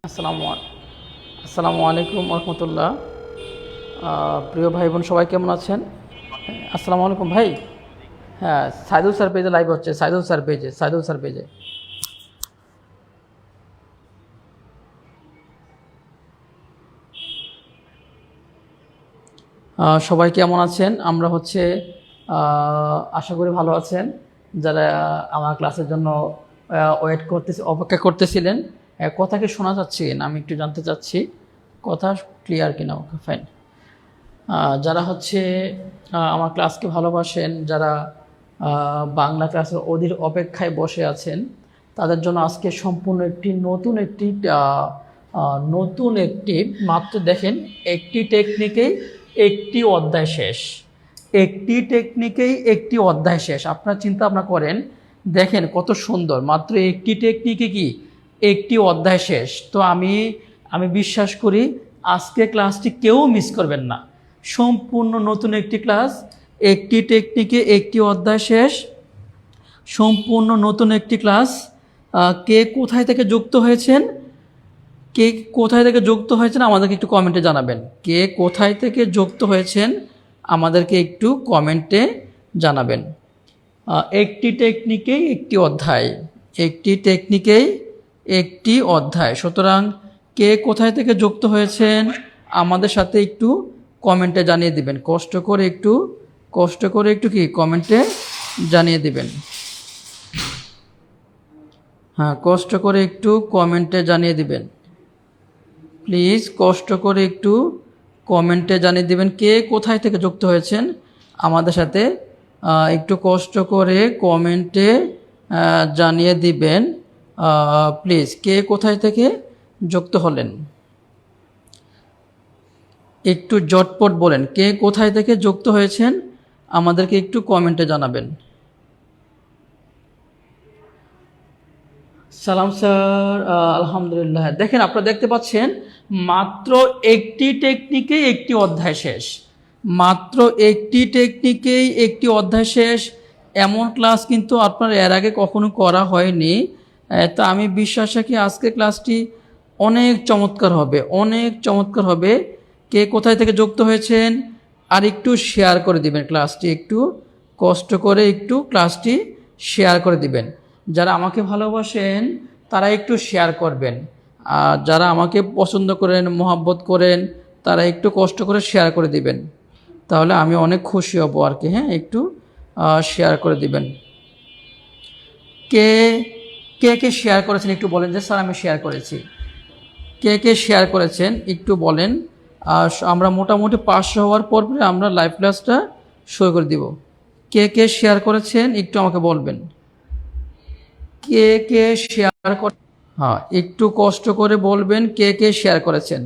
আসসালামু আসসালামু আলাইকুম রহমতুল্লাহ। প্রিয় ভাই বোন সবাই কেমন আছেন? আসসালামু আলাইকুম ভাই। হ্যাঁ, সাইদুল স্যার পেজে লাইভ হচ্ছে, সাইদুল স্যার পেজে। সবাই কেমন আছেন? আমরা হচ্ছে আশা করি ভালো আছেন। যারা আমার ক্লাসের জন্য অপেক্ষা করতেছিলেন, কথা কি শোনা যাচ্ছে না? আমি একটু জানতে চাচ্ছি কথা ক্লিয়ার কিনা। ওকে, ফাইন। যারা হচ্ছে আমার ক্লাসকে ভালোবাসেন, যারা বাংলা ক্লাসের অধীর অপেক্ষায় বসে আছেন, তাদের জন্য আজকে সম্পূর্ণ নতুন একটি মাত্র দেখেন, একটি টেকনিকেই একটি অধ্যায় শেষ। একটি টেকনিকেই একটি অধ্যায় শেষ। আপনারা চিন্তা ভাবনা করেন, দেখেন কত সুন্দর, মাত্র একটি টেকনিকে কি একটি অধ্যায় শেষ। তো আমি বিশ্বাস করি আজকে ক্লাসটি কেউ মিস করবেন না। সম্পূর্ণ নতুন একটি ক্লাস, একটি টেকনিকে একটি অধ্যায় শেষ, সম্পূর্ণ নতুন একটি ক্লাস। কে কোথায় থেকে যুক্ত হয়েছেন, কে কোথায় থেকে যুক্ত হয়েছেন আমাদেরকে একটু কমেন্টে জানাবেন। কে কোথায় থেকে যুক্ত হয়েছেন আমাদেরকে একটু কমেন্টে জানাবেন। একটি টেকনিকেই একটি অধ্যায়, একটি টেকনিকেই একটি অধ্যায়। সুতরাং কে কোথায় থেকে যুক্ত হয়েছেন আমাদের সাথে একটু কমেন্টে জানিয়ে দিবেন। কষ্ট করে একটু কি কমেন্টে জানিয়ে দিবেন। হ্যাঁ, কষ্ট করে একটু কমেন্টে জানিয়ে দিবেন প্লিজ। কষ্ট করে একটু কমেন্টে জানিয়ে দিবেন কে কোথায় থেকে যুক্ত হয়েছেন আমাদের সাথে। একটু কষ্ট করে কমেন্টে জানিয়ে দিবেন প্লিজ, কে কোথায় থেকে যুক্ত হলেন। একটু জটপট বলেন, কে কোথায় থেকে যুক্ত হয়েছেন আমাদেরকে একটু কমেন্টে জানাবেন। সালাম স্যার, আলহামদুলিল্লাহ। দেখেন, আপনারা দেখতে পাচ্ছেন মাত্র একটি টেকনিকেই একটি অধ্যায় শেষ। মাত্র একটি টেকনিকেই একটি অধ্যায় শেষ। এমন ক্লাস কিন্তু আপনার এর আগে কখনো করা হয়নি। তা আমি বিশ্বাস রাখি আজকের ক্লাসটি অনেক চমৎকার হবে, অনেক চমৎকার হবে। কে কোথায় থেকে যুক্ত হয়েছেন আর একটু শেয়ার করে দিবেন ক্লাসটি, একটু কষ্ট করে একটু ক্লাসটি শেয়ার করে দিবেন। যারা আমাকে ভালোবাসেন তারা একটু শেয়ার করবেন, আর যারা আমাকে পছন্দ করেন, মহব্বত করেন, তারা একটু কষ্ট করে শেয়ার করে দিবেন। তাহলে আমি অনেক খুশি হব আর কি। হ্যাঁ, একটু শেয়ার করে দিবেন। কে কে কে শেয়ার করেছেন একটু বলেন যে স্যার আমি শেয়ার করেছি। কে কে শেয়ার করেছেন একটু বলেন। আর আমরা মোটামুটি 500 হওয়ার পর আমরা লাইভ ক্লাসটা শুরু করে দিব। কে কে শেয়ার করেছেন একটু আমাকে বলবেন। কে কে শেয়ার করে, হ্যাঁ একটু কষ্ট করে বলবেন কে কে শেয়ার করেছেন।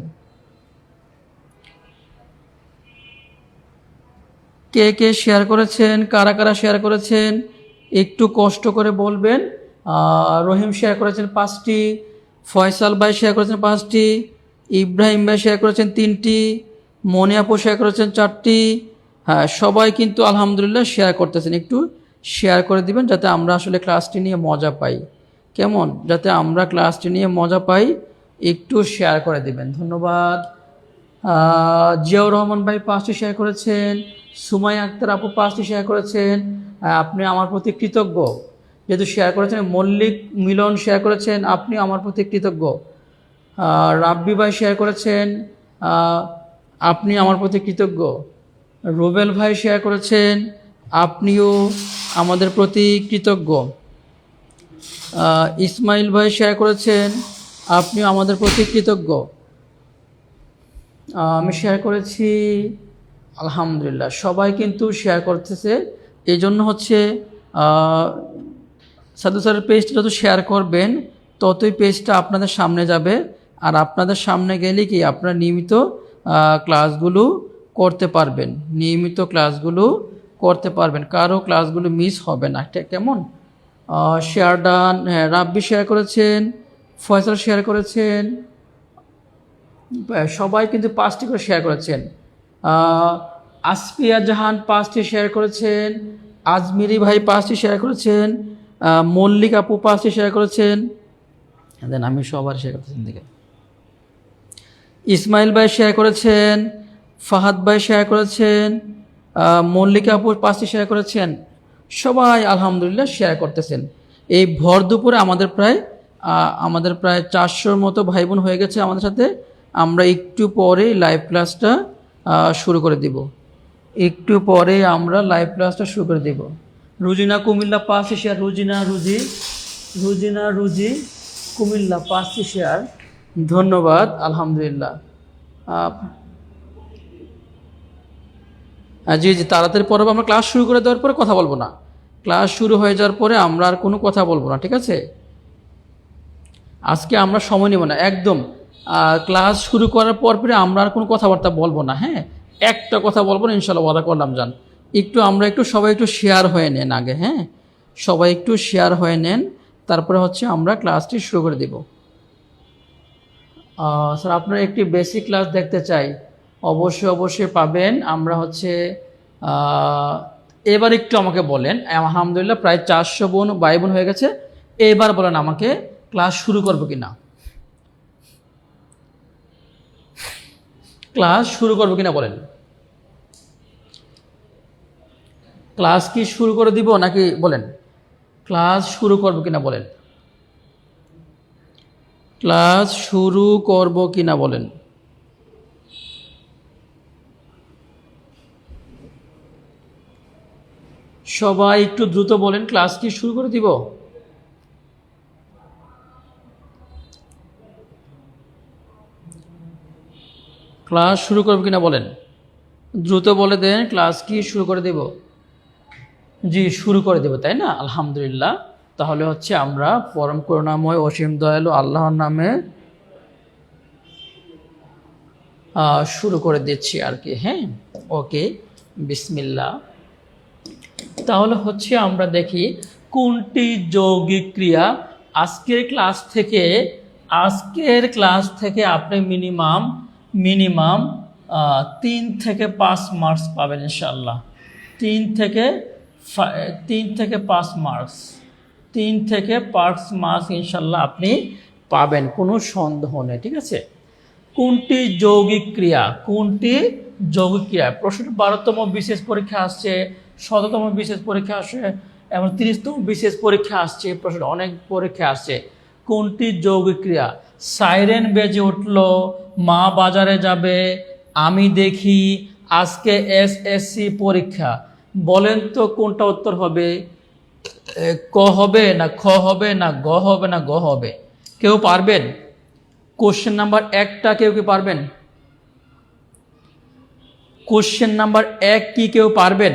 কে কে শেয়ার করেছেন, কারা কারা শেয়ার করেছেন একটু কষ্ট করে বলবেন। রহিম শেয়ার করেছেন 5টি, ফয়সাল ভাই শেয়ার করেছেন 5টি, ইব্রাহিম ভাই শেয়ার করেছেন 3টি, মনি আপু শেয়ার করেছেন 4টি। হ্যাঁ, সবাই কিন্তু আলহামদুলিল্লাহ শেয়ার করতেছেন। একটু শেয়ার করে দিবেন যাতে আমরা আসলে ক্লাসটি নিয়ে মজা পাই। কেমন, যাতে আমরা ক্লাসটি নিয়ে মজা পাই, একটু শেয়ার করে দিবেন। ধন্যবাদ। জিয়াউর রহমান ভাই 5টি শেয়ার করেছেন, সুমাই আক্তার আপু 5টি শেয়ার করেছেন। আপনি আমার প্রতি কৃতজ্ঞ যেহেতু শেয়ার করেছেন। মল্লিক মিলন শেয়ার করেছেন, আপনি আমার প্রতি কৃতজ্ঞ। রাব্বি ভাই শেয়ার করেছেন, আপনি আমার প্রতি কৃতজ্ঞ। রুবেল ভাই শেয়ার করেছেন, আপনিও আমাদের প্রতি কৃতজ্ঞ। ইসমাইল ভাই শেয়ার করেছেন, আপনিও আমাদের প্রতি কৃতজ্ঞ। আমি শেয়ার করেছি, আলহামদুলিল্লাহ সবাই কিন্তু শেয়ার করতেছে। এই জন্য হচ্ছে সাদু স্যারের পেজটা যত শেয়ার করবেন ততই পেজটা আপনাদের সামনে যাবে, আর আপনাদের সামনে গেলে কি আপনারা নিয়মিত ক্লাসগুলো করতে পারবেন, নিয়মিত ক্লাসগুলো করতে পারবেন, কারো ক্লাসগুলো মিস হবে না। কেমন, শেয়ার ডান। হ্যাঁ, রাব্বি শেয়ার করেছেন, ফয়সাল শেয়ার করেছেন, সবাই কিন্তু 5টি করে শেয়ার করেছেন। আসফিয়া জাহান 5টি শেয়ার করেছেন, আজমিরি ভাই 5টি শেয়ার করেছেন, মল্লিক আপু 5টি শেয়ার করেছেন। দেন আমি সবার শেয়ার করতেছেন দিকে। ইসমাইল ভাই শেয়ার করেছেন, ফাহাদ ভাই শেয়ার করেছেন, মল্লিকা আপু 5টি শেয়ার করেছেন। সবাই আলহামদুলিল্লাহ শেয়ার করতেছেন। এই ভর দুপুরে আমাদের প্রায় 400-র মতো ভাই বোন হয়ে গেছে আমাদের সাথে। আমরা একটু পরে লাইভ ক্লাসটা শুরু করে দিব। রুজিনা কুমিল্লা 5 শেয়ার, রুজি কুমিল্লা 5 শেয়ার, ধন্যবাদ আলহামদুলিল্লাহ। জি তাড়াতাড়ি পরে আমরা ক্লাস শুরু করে দেওয়ার পরে কথা বলবো না। ক্লাস শুরু হয়ে যাওয়ার পরে আমরা আর কোনো কথা বলবো না, ঠিক আছে? আজকে আমরা সময় নেব না একদম। ক্লাস শুরু করার পরে আমরা আর কোনো কথাবার্তা বলবো না। হ্যাঁ, একটা কথা বলবো না ইনশাল্লাহ, ওয়াদা করলাম। যান সবাই একটু শেয়ার হয়ে নেন আগে। হ্যাঁ, সবাই একটু শেয়ার হয়ে নেন, তারপরে হচ্ছে আমরা ক্লাসটি শুরু করে দেব। স্যার আপনারা একটি বেসিক ক্লাস দেখতে চাই, অবশ্যই পাবেন। আমরা হচ্ছে এবার একটু আমাকে বলেন, আলহামদুলিল্লাহ প্রায় 400 ভাই বোন হয়ে গেছে। এবার বলেন আমাকে ক্লাস শুরু করবো কিনা, বলেন। ক্লাস কি শুরু করে দিব নাকি বলেন? ক্লাস শুরু করবো কিনা বলেন? ক্লাস শুরু করব কিনা বলেন? সবাই একটু দ্রুত বলেন, ক্লাস কি শুরু করে দিব? ক্লাস শুরু করব কিনা বলেন, দ্রুত বলে দেন। ক্লাস কি শুরু করে দেব? জি শুরু করে দেব, তাই না? আলহামদুলিল্লাহ। তাহলে হচ্ছে আমরা পরম করুণাময় অসীম দয়ালু আল্লাহর নামে শুরু করে দিচ্ছি আর কি। হ্যাঁ, ওকে, বিসমিল্লাহ। তাহলে হচ্ছে আমরা দেখি কোনটি যৌগিক ক্রিয়া। আজকের ক্লাস থেকে আপনি মিনিমাম 3 থেকে 5 মার্কস পাবেন ইনশাআল্লাহ। 3 থেকে 5 মার্কস ইনশাআল্লাহ আপনি পাবেন, কোনো সন্দেহ নেই, ঠিক আছে? কোনটি যৌগিক ক্রিয়া? প্রশ্ন 12তম বিশেষ পরীক্ষা আসছে, 17তম বিশেষ পরীক্ষা আসছে, এবং 30তম বিশেষ পরীক্ষা আসছে। প্রশ্ন অনেক পরীক্ষা আসছে। কোনটি যৌগিক ক্রিয়া? সাইরেন বেজে উঠল, মা বাজারে যাবে, আমি দেখি, আজকে SSC পরীক্ষা। বলেন তো কোনটা উত্তর হবে? ক হবে না খ হবে না গ হবে না গ হবে? কেউ পারবেন? কোশ্চেন নাম্বার 1টা কেউ কি পারবেন? কোশ্চেন নাম্বার 1 কি কেউ পারবেন?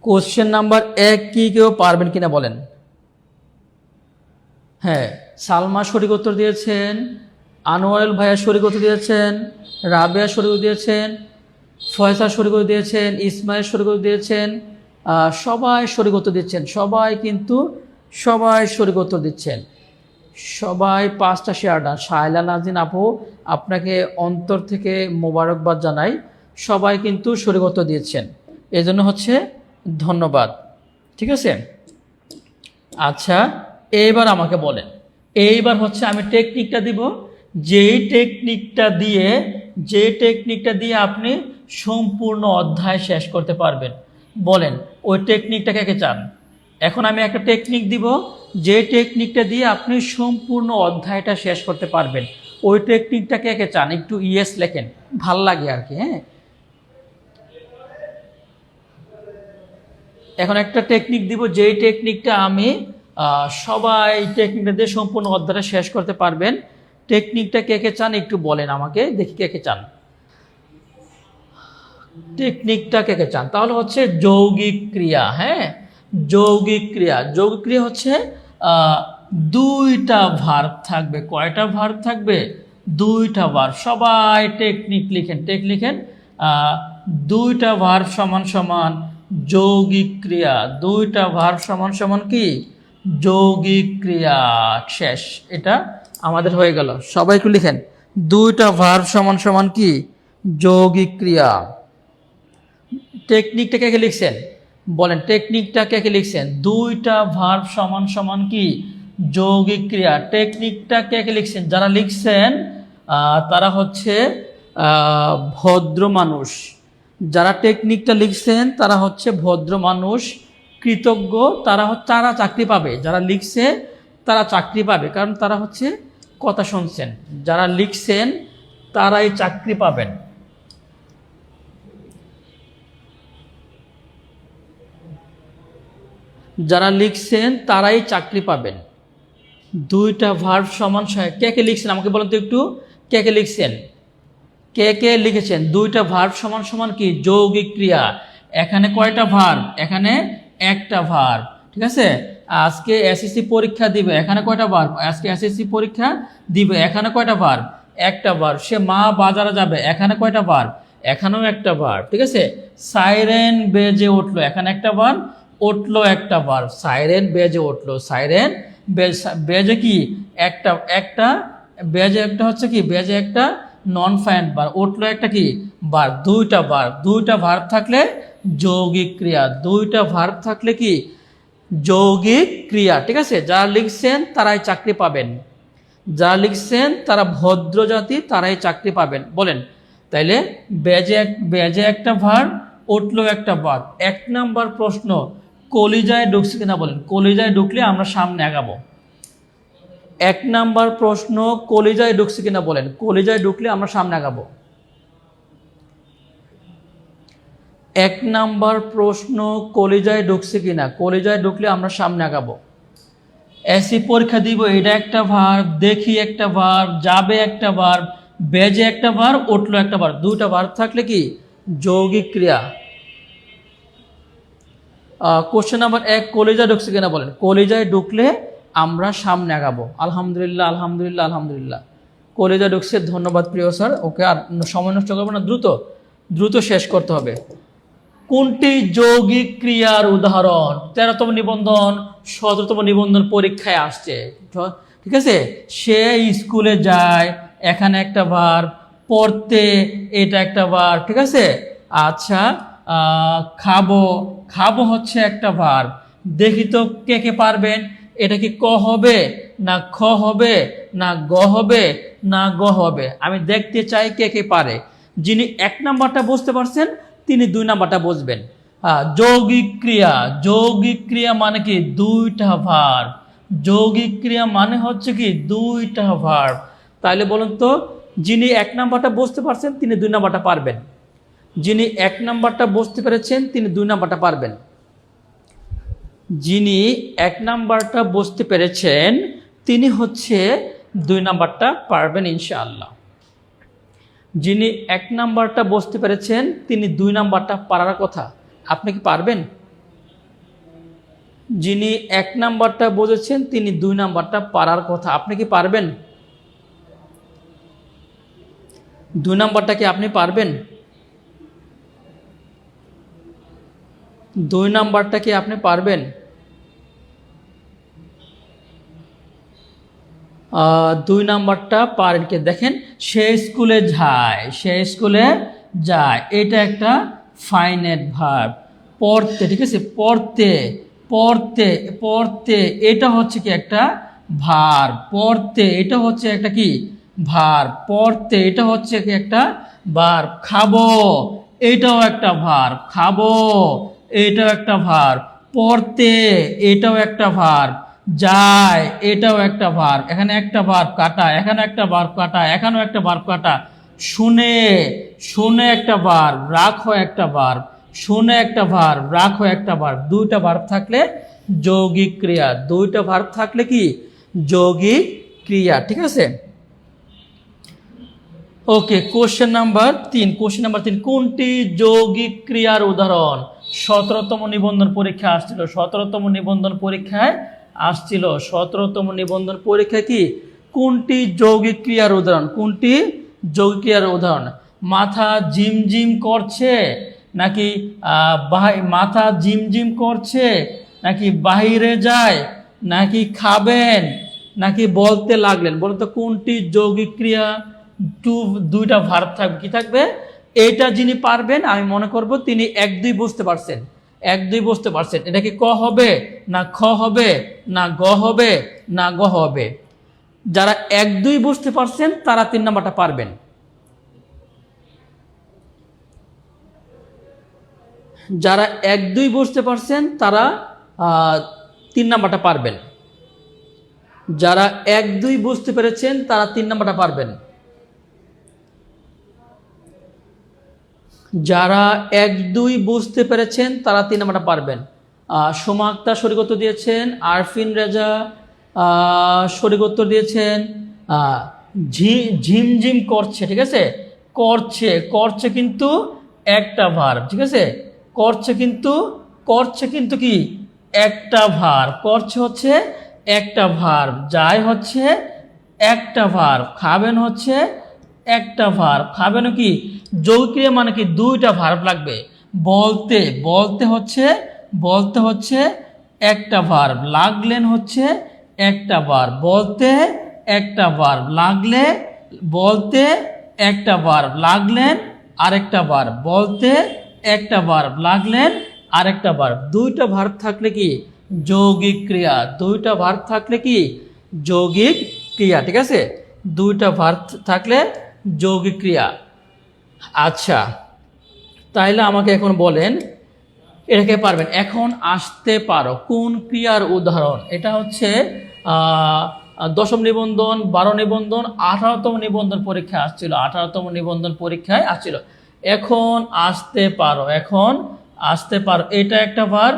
কোশ্চেন নাম্বার 1 কি কেউ পারবেন কিনা বলেন? হ্যাঁ, সালমা সঠিক উত্তর দিয়েছেন, আনোয়ারুল ভাইয়া সঠিক উত্তর দিয়েছেন, রাবেয়া সঠিক উত্তর দিয়েছেন, ফয়সাল সঠিক উত্তর দিয়েছেন, ইসমাইল সঠিক উত্তর দিয়েছেন। সবাই সঠিক উত্তর দিচ্ছেন, সবাই সঠিক উত্তর দিচ্ছেন। সবাই 5টা শেয়ার ডান। শায়লা নাজিন আপু, আপনাকে অন্তর থেকে মোবারকবাদ জানাই। সবাই কিন্তু সঠিক উত্তর দিয়েছেন, এজন্য হচ্ছে ধন্যবাদ, ঠিক আছে? আচ্ছা, এইবার আমাকে বলেন, এইবার হচ্ছে আমি টেকনিকটা দিব, যেই টেকনিকটা দিয়ে আপনি সম্পূর্ণ অধ্যায় শেষ করতে পারবেন। বলেন ওই টেকনিকটা কে চান? এখন আমি একটা টেকনিক দিব, যে টেকনিকটা দিয়ে আপনি সম্পূর্ণ অধ্যায়টা শেষ করতে পারবেন। ওই টেকনিকটা কে চান? একটু ইয়েস লেখেন, ভাল লাগে আর কি। হ্যাঁ, এখন একটা টেকনিক দিব, যেই টেকনিকটা আমি সবাই টেকনিকটা দিয়ে সম্পূর্ণ অধ্যায়টা শেষ করতে পারবেন। টেকনিকটা কে চান একটু বলেন আমাকে, দেখি কে চান টেকনিকটা, কে চান? তাহলে হচ্ছে যৌগিক ক্রিয়া। হ্যাঁ, যৌগিক ক্রিয়া হচ্ছে 2টা ভার্ব থাকবে। কয়টা ভার্ব থাকবে? 2টা ভার্ব। সবাই টেকনিক লিখেন। 2টা ভার্ব সমান যৌগিক ক্রিয়া। 2টা ভার্ব সমান কি? যৌগিক ক্রিয়া। শেষ, এটা আমাদের হয়ে গেল। সবাই একটু লিখেন, 2টা ভার্ব সমান কি? যৌগিক ক্রিয়া। টেকনিকটা কে লিখছেন? বলেন টেকনিকটা কে কে লিখছেন? দুইটা ভার্ব সমান সমান কি যৌগিক ক্রিয়া। টেকনিকটা কে কে লিখছেন? যারা লিখছেন তারা হচ্ছে ভদ্র মানুষ। যারা টেকনিকটা লিখছেন তারা হচ্ছে ভদ্র মানুষ, কৃতজ্ঞ, তারা চাকরি পাবে। যারা লিখছে তারা চাকরি পাবে, কারণ তারা হচ্ছে কথা শুনছেন। যারা লিখছেন তারাই চাকরি পাবেন। যারা লিখছেন তারাই চাকরি পাবেন। দুইটা ভার্ব সমান সহায়ক। কে কে লিখছেন আমাকে বলেন তো একটু, কে কে লিখছেন? কে কে লিখেছেন? দুইটা ভার্ব সমান সমান কি যৌগিক ক্রিয়া। এখানে কয়টা ভার্ব? এখানে একটা ভার্ব। ঠিক আছে, আজকে এসএসসি পরীক্ষা দিবে, এখানে কয়টা ভার্ব? আজকে এসএসসি পরীক্ষা দিবে, এখানে কয়টা ভার্ব? একটা ভার্ব। সে মা বাজারে যাবে, এখানে কয়টা ভার্ব? এখানেও একটা ভার্ব। ঠিক আছে, সাইরেন বেজে উঠলো, এখানে একটা ভার্ব, উঠলো একটা ভার্ব। সাইরেন বেজে উঠলো, সাইরেন বেজে কি একটা একটা বেজে একটা হচ্ছে কি বেজে একটা নন ফাইন ভার্ব, উঠলো একটা কি ভার্ব। দুইটা ভার্ব, দুইটা ভার্ব থাকলে যৌগিক ক্রিয়া। দুইটা ভার্ব থাকলে কি যৌগিক ক্রিয়া। ঠিক আছে, যারা লিখছেন তারাই চাকরি পাবেন। যারা লিখছেন তারা ভদ্র জাতি, তারাই চাকরি পাবেন। বলেন তাইলে বেজে একটা ভার্ব, উঠলো একটা ভার্ব। এক নাম্বার প্রশ্ন, কলিজায় ঢুকছে কিনা বলেন। কলিজায় ঢুকলে আমরা সামনে আগাবো। এক নাম্বার প্রশ্ন, কলিজায় ঢুকছে কিনা বলেন। কলিজায় ঢুকলে আমরা সামনে আগাবো। এক নাম্বার প্রশ্ন, কলিজায় ঢুকছে কিনা। কলিজায় ঢুকলে আমরা সামনে আগাবো। এসি পরীক্ষা দিব, এটা একটা ভার্ব, দেখি একটা ভার্ব, যাবে একটা ভার্ব, বেজে একটা ভার্ব, উঠলো একটা ভার্ব। দুইটা ভার্ব থাকলে কি যৌগিক ক্রিয়া। কোশ্চেন নাম্বার 1, কলিজায় ঢুকছে কিনা বলেন। কলিজায় ঢুকলে আমরা সামনে আগাবো। আলহামদুলিল্লাহ, আলহামদুলিল্লাহ, আলহামদুলিল্লাহ। কলিজায় ঢুকছে, ধন্যবাদ প্রিয় স্যার। ওকে, আর সময় নষ্ট করবো না, দ্রুত শেষ করতে হবে। কোনটি যৌগিক ক্রিয়ার উদাহরণ? 13তম নিবন্ধন, 17তম নিবন্ধন পরীক্ষায় আসছে। ঠিক আছে, সে স্কুলে যায়, এখানে একটা ভার্ব, পড়তে এটা একটা ভার্ব। ঠিক আছে, আচ্ছা, খাবো, খাবো হচ্ছে একটা ভার্ব। দেখি তো কে কে পারবেন, এটা কি ক হবে না খ হবে না গ হবে না গ হবে? আমি দেখতে চাই কে কে পারে। যিনি এক নাম্বারটা বুঝতে পারছেন তিনি দুই নাম্বারটা বুঝবেন। যৌগিক ক্রিয়া, যৌগিক ক্রিয়া মানে কি দুইটা ভার্ব। যৌগিক ক্রিয়া মানে হচ্ছে কি দুইটা ভার্ব। তাইলে বলুন তো, যিনি এক নাম্বারটা বুঝতে পারছেন তিনি দুই নাম্বারটা পারবেন। যিনি এক নাম্বারটা বুঝতে পেরেছেন তিনি দুই নাম্বারটা পারবেন। যিনি এক নাম্বারটা বুঝতে পেরেছেন তিনি হচ্ছে দুই নাম্বারটা পারবেন ইনশাআল্লাহ। যিনি এক নাম্বারটা বুঝতে পেরেছেন তিনি দুই নাম্বারটা পারার কথা। আপনি কি পারবেন? যিনি এক নাম্বারটা বুঝেছেন তিনি দুই নাম্বারটা পারার কথা। আপনি কি পারবেন? দুই নাম্বারটা কি আপনি পারবেন? দুই নাম্বারটা কি আপনি পারবেন? দুই নাম্বারটা পারেন কে? দেখেন, সে স্কুলে যায়, সে স্কুলে যায়, এটা একটা ফাইনাইট ভার্ব। পড়তে, ঠিক আছে, পড়তে পড়তে পড়তে এটা হচ্ছে কি একটা ভার্ব। পড়তে এটা হচ্ছে একটা কি ভার্ব। পড়তে এটা হচ্ছে কি একটা ভার্ব। খাবো এটাও একটা ভার্ব। খাবো এটাও একটা ভার্ব। পড়তে এটাও একটা ভার্ব। যায় এটাও একটা ভার্ব। এখানে একটা ভার্ব কাটা, এখানে একটা ভার্ব কাটা, এখানেও একটা ভার্ব কাটা। শুনে, শুনে একটা ভার্ব, রাখো একটা ভার্ব। শুনে একটা ভার্ব, রাখো একটা ভার্ব। দুইটা ভার্ব থাকলে যৌগিক ক্রিয়া। দুইটা ভার্ব থাকলে কি যৌগিক ক্রিয়া। ঠিক আছে, ওকে। কোশ্চেন নাম্বার 3, কোশ্চেন নাম্বার 3, কোনটি যৌগিক ক্রিয়ার উদাহরণ? 17তম নিবন্ধন পরীক্ষা আসছিল, 17তম নিবন্ধন পরীক্ষায় আসছিল। 17তম নিবন্ধন পরীক্ষা কি কোনটি যৌগিক ক্রিয়ার উদাহরণ? কোনটি যৌগিক ক্রিয়ার উদাহরণ? মাথা ঝিমঝিম করছে নাকি মাথা ঝিমঝিম করছে নাকি বাহিরে যায় নাকি খাবেন নাকি বলতে লাগলেন? বলুন তো কোনটি যৌগিক ক্রিয়া? দুইটা ভার্ব থাকবে। কি থাকবে? এটা যিনি পারবেন আমি মনে করব তিনি 1, 2 বুঝতে পারছেন। এক দুই বুঝতে পারছেন, এটা কি ক হবে না খ হবে না গ হবে না গ হবে? যারা এক দুই বুঝতে পারছেন তারা 3 নাম্বারটা পারবেন। যারা এক দুই বুঝতে পারছেন তারা 3 নাম্বারটা পারবেন। যারা এক দুই বুঝতে পেরেছেন তারা 3 নাম্বারটা পারবেন। যারা এক দুই বুঝতে পেরেছেন তারা 3 নাম্বারটা পারবেন। সোমা আক্তার সঠিক উত্তর দিয়েছেন, আরফিন রেজা সঠিক উত্তর দিয়েছেন। ঝিমঝিম করছে, ঠিক আছে, করছে, করছে কিন্তু একটা ভার্ব, ঠিক আছে, করছে কিন্তু কি একটা ভার্ব, করছে হচ্ছে একটা ভার্ব, যায় হচ্ছে একটা ভার্ব, খাবেন হচ্ছে একটা ভার্ব, খাবেন কি যৌগিক ক্রিয়া মানে কি দুইটা ভার্ব লাগবে। বলতে হচ্ছে একটা ভার্ব, লাগলেন হচ্ছে একটা ভার্ব, বলতে একটা ভার্ব, লাগলে বলতে একটা ভার্ব, লাগলেন আরেকটা ভার্ব, বলতে একটা ভার্ব, লাগলেন আরেকটা ভার্ব। দুইটা ভার্ব থাকলে কি যৌগিক ক্রিয়া, দুইটা ভার্ব থাকলে কি যৌগিক ক্রিয়া, ঠিক আছে, দুইটা ভার্ব থাকলে যৌগিক ক্রিয়া। আচ্ছা, তাইলে আমাকে এখন বলেন এটাকে পারবেন। এখন আসতে পারো কোন ক্রিয়ার উদাহরণ? এটা হচ্ছে 10ম নিবন্ধন, 12 নিবন্ধন, 18তম নিবন্ধন পরীক্ষায় আসছিল, 18তম নিবন্ধন পরীক্ষায় আসছিল। এখন আসতে পারো, এখন আসতে পারো, এটা একটা ভার্ব,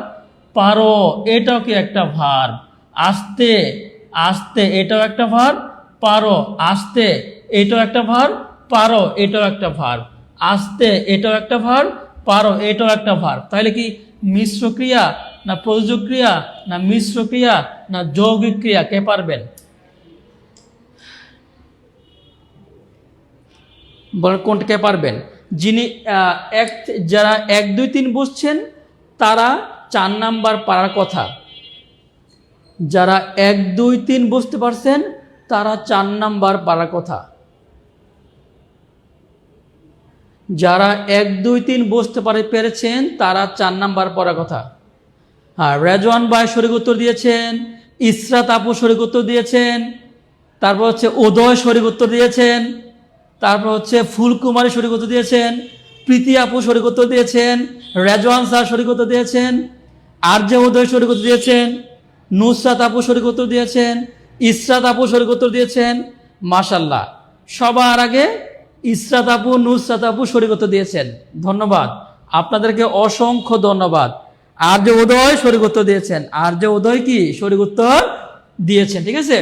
পারো এটাও কি একটা ভার্ব, আসতে আসতে এটাও একটা ভার্ব, পারো আসতে এটাও একটা ভার্ব, পারো এটাও একটা ভার্ব, আসতে এটাও একটা ভার্ব, পারো এটাও একটা ভার্ব। তাহলে কি মিশ্র ক্রিয়া না প্রযোজক ক্রিয়া না মিশ্র ক্রিয়া না যৌগিক ক্রিয়া? কে পারবেন বলেন, কোনটা কে পারবেন? যিনি যারা 1 2 3 বুঝছেন তারা 4 নাম্বার পারার কথা। যারা 1 2 3 বুঝতে পারছেন তারা 4 নাম্বার পারার কথা। যারা 1 2 3 বুঝতে পেরেছেন তারা 4 নাম্বার পড়ার কথা। হ্যাঁ, রেজওয়ান ভাই সঠিক উত্তর দিয়েছেন, ইসরাত আপু সঠিক উত্তর দিয়েছেন, তারপর হচ্ছে উদয় সঠিক উত্তর দিয়েছেন, তারপর হচ্ছে ফুলকুমারী সঠিক উত্তর দিয়েছেন, প্রীতি আপু সঠিক উত্তর দিয়েছেন, রেজওয়ান স্যার সঠিক উত্তর দিয়েছেন, আরজে উদয় সঠিক উত্তর দিয়েছেন, নুসরাত আপু সঠিক উত্তর দিয়েছেন, ইসরাত আপু সঠিক উত্তর দিয়েছেন। মাশাল্লাহ, সবার আগে ইসরাত আপু, নুসরাত আপু সঠিক উত্তর দিয়েছেন, ধন্যবাদ আপনাদেরকে, অসংখ্য ধন্যবাদ। আরজে উদয় সঠিক উত্তর দিয়েছেন, আরজে উদয় কি সঠিক উত্তর দিয়েছেন, ঠিক আছে,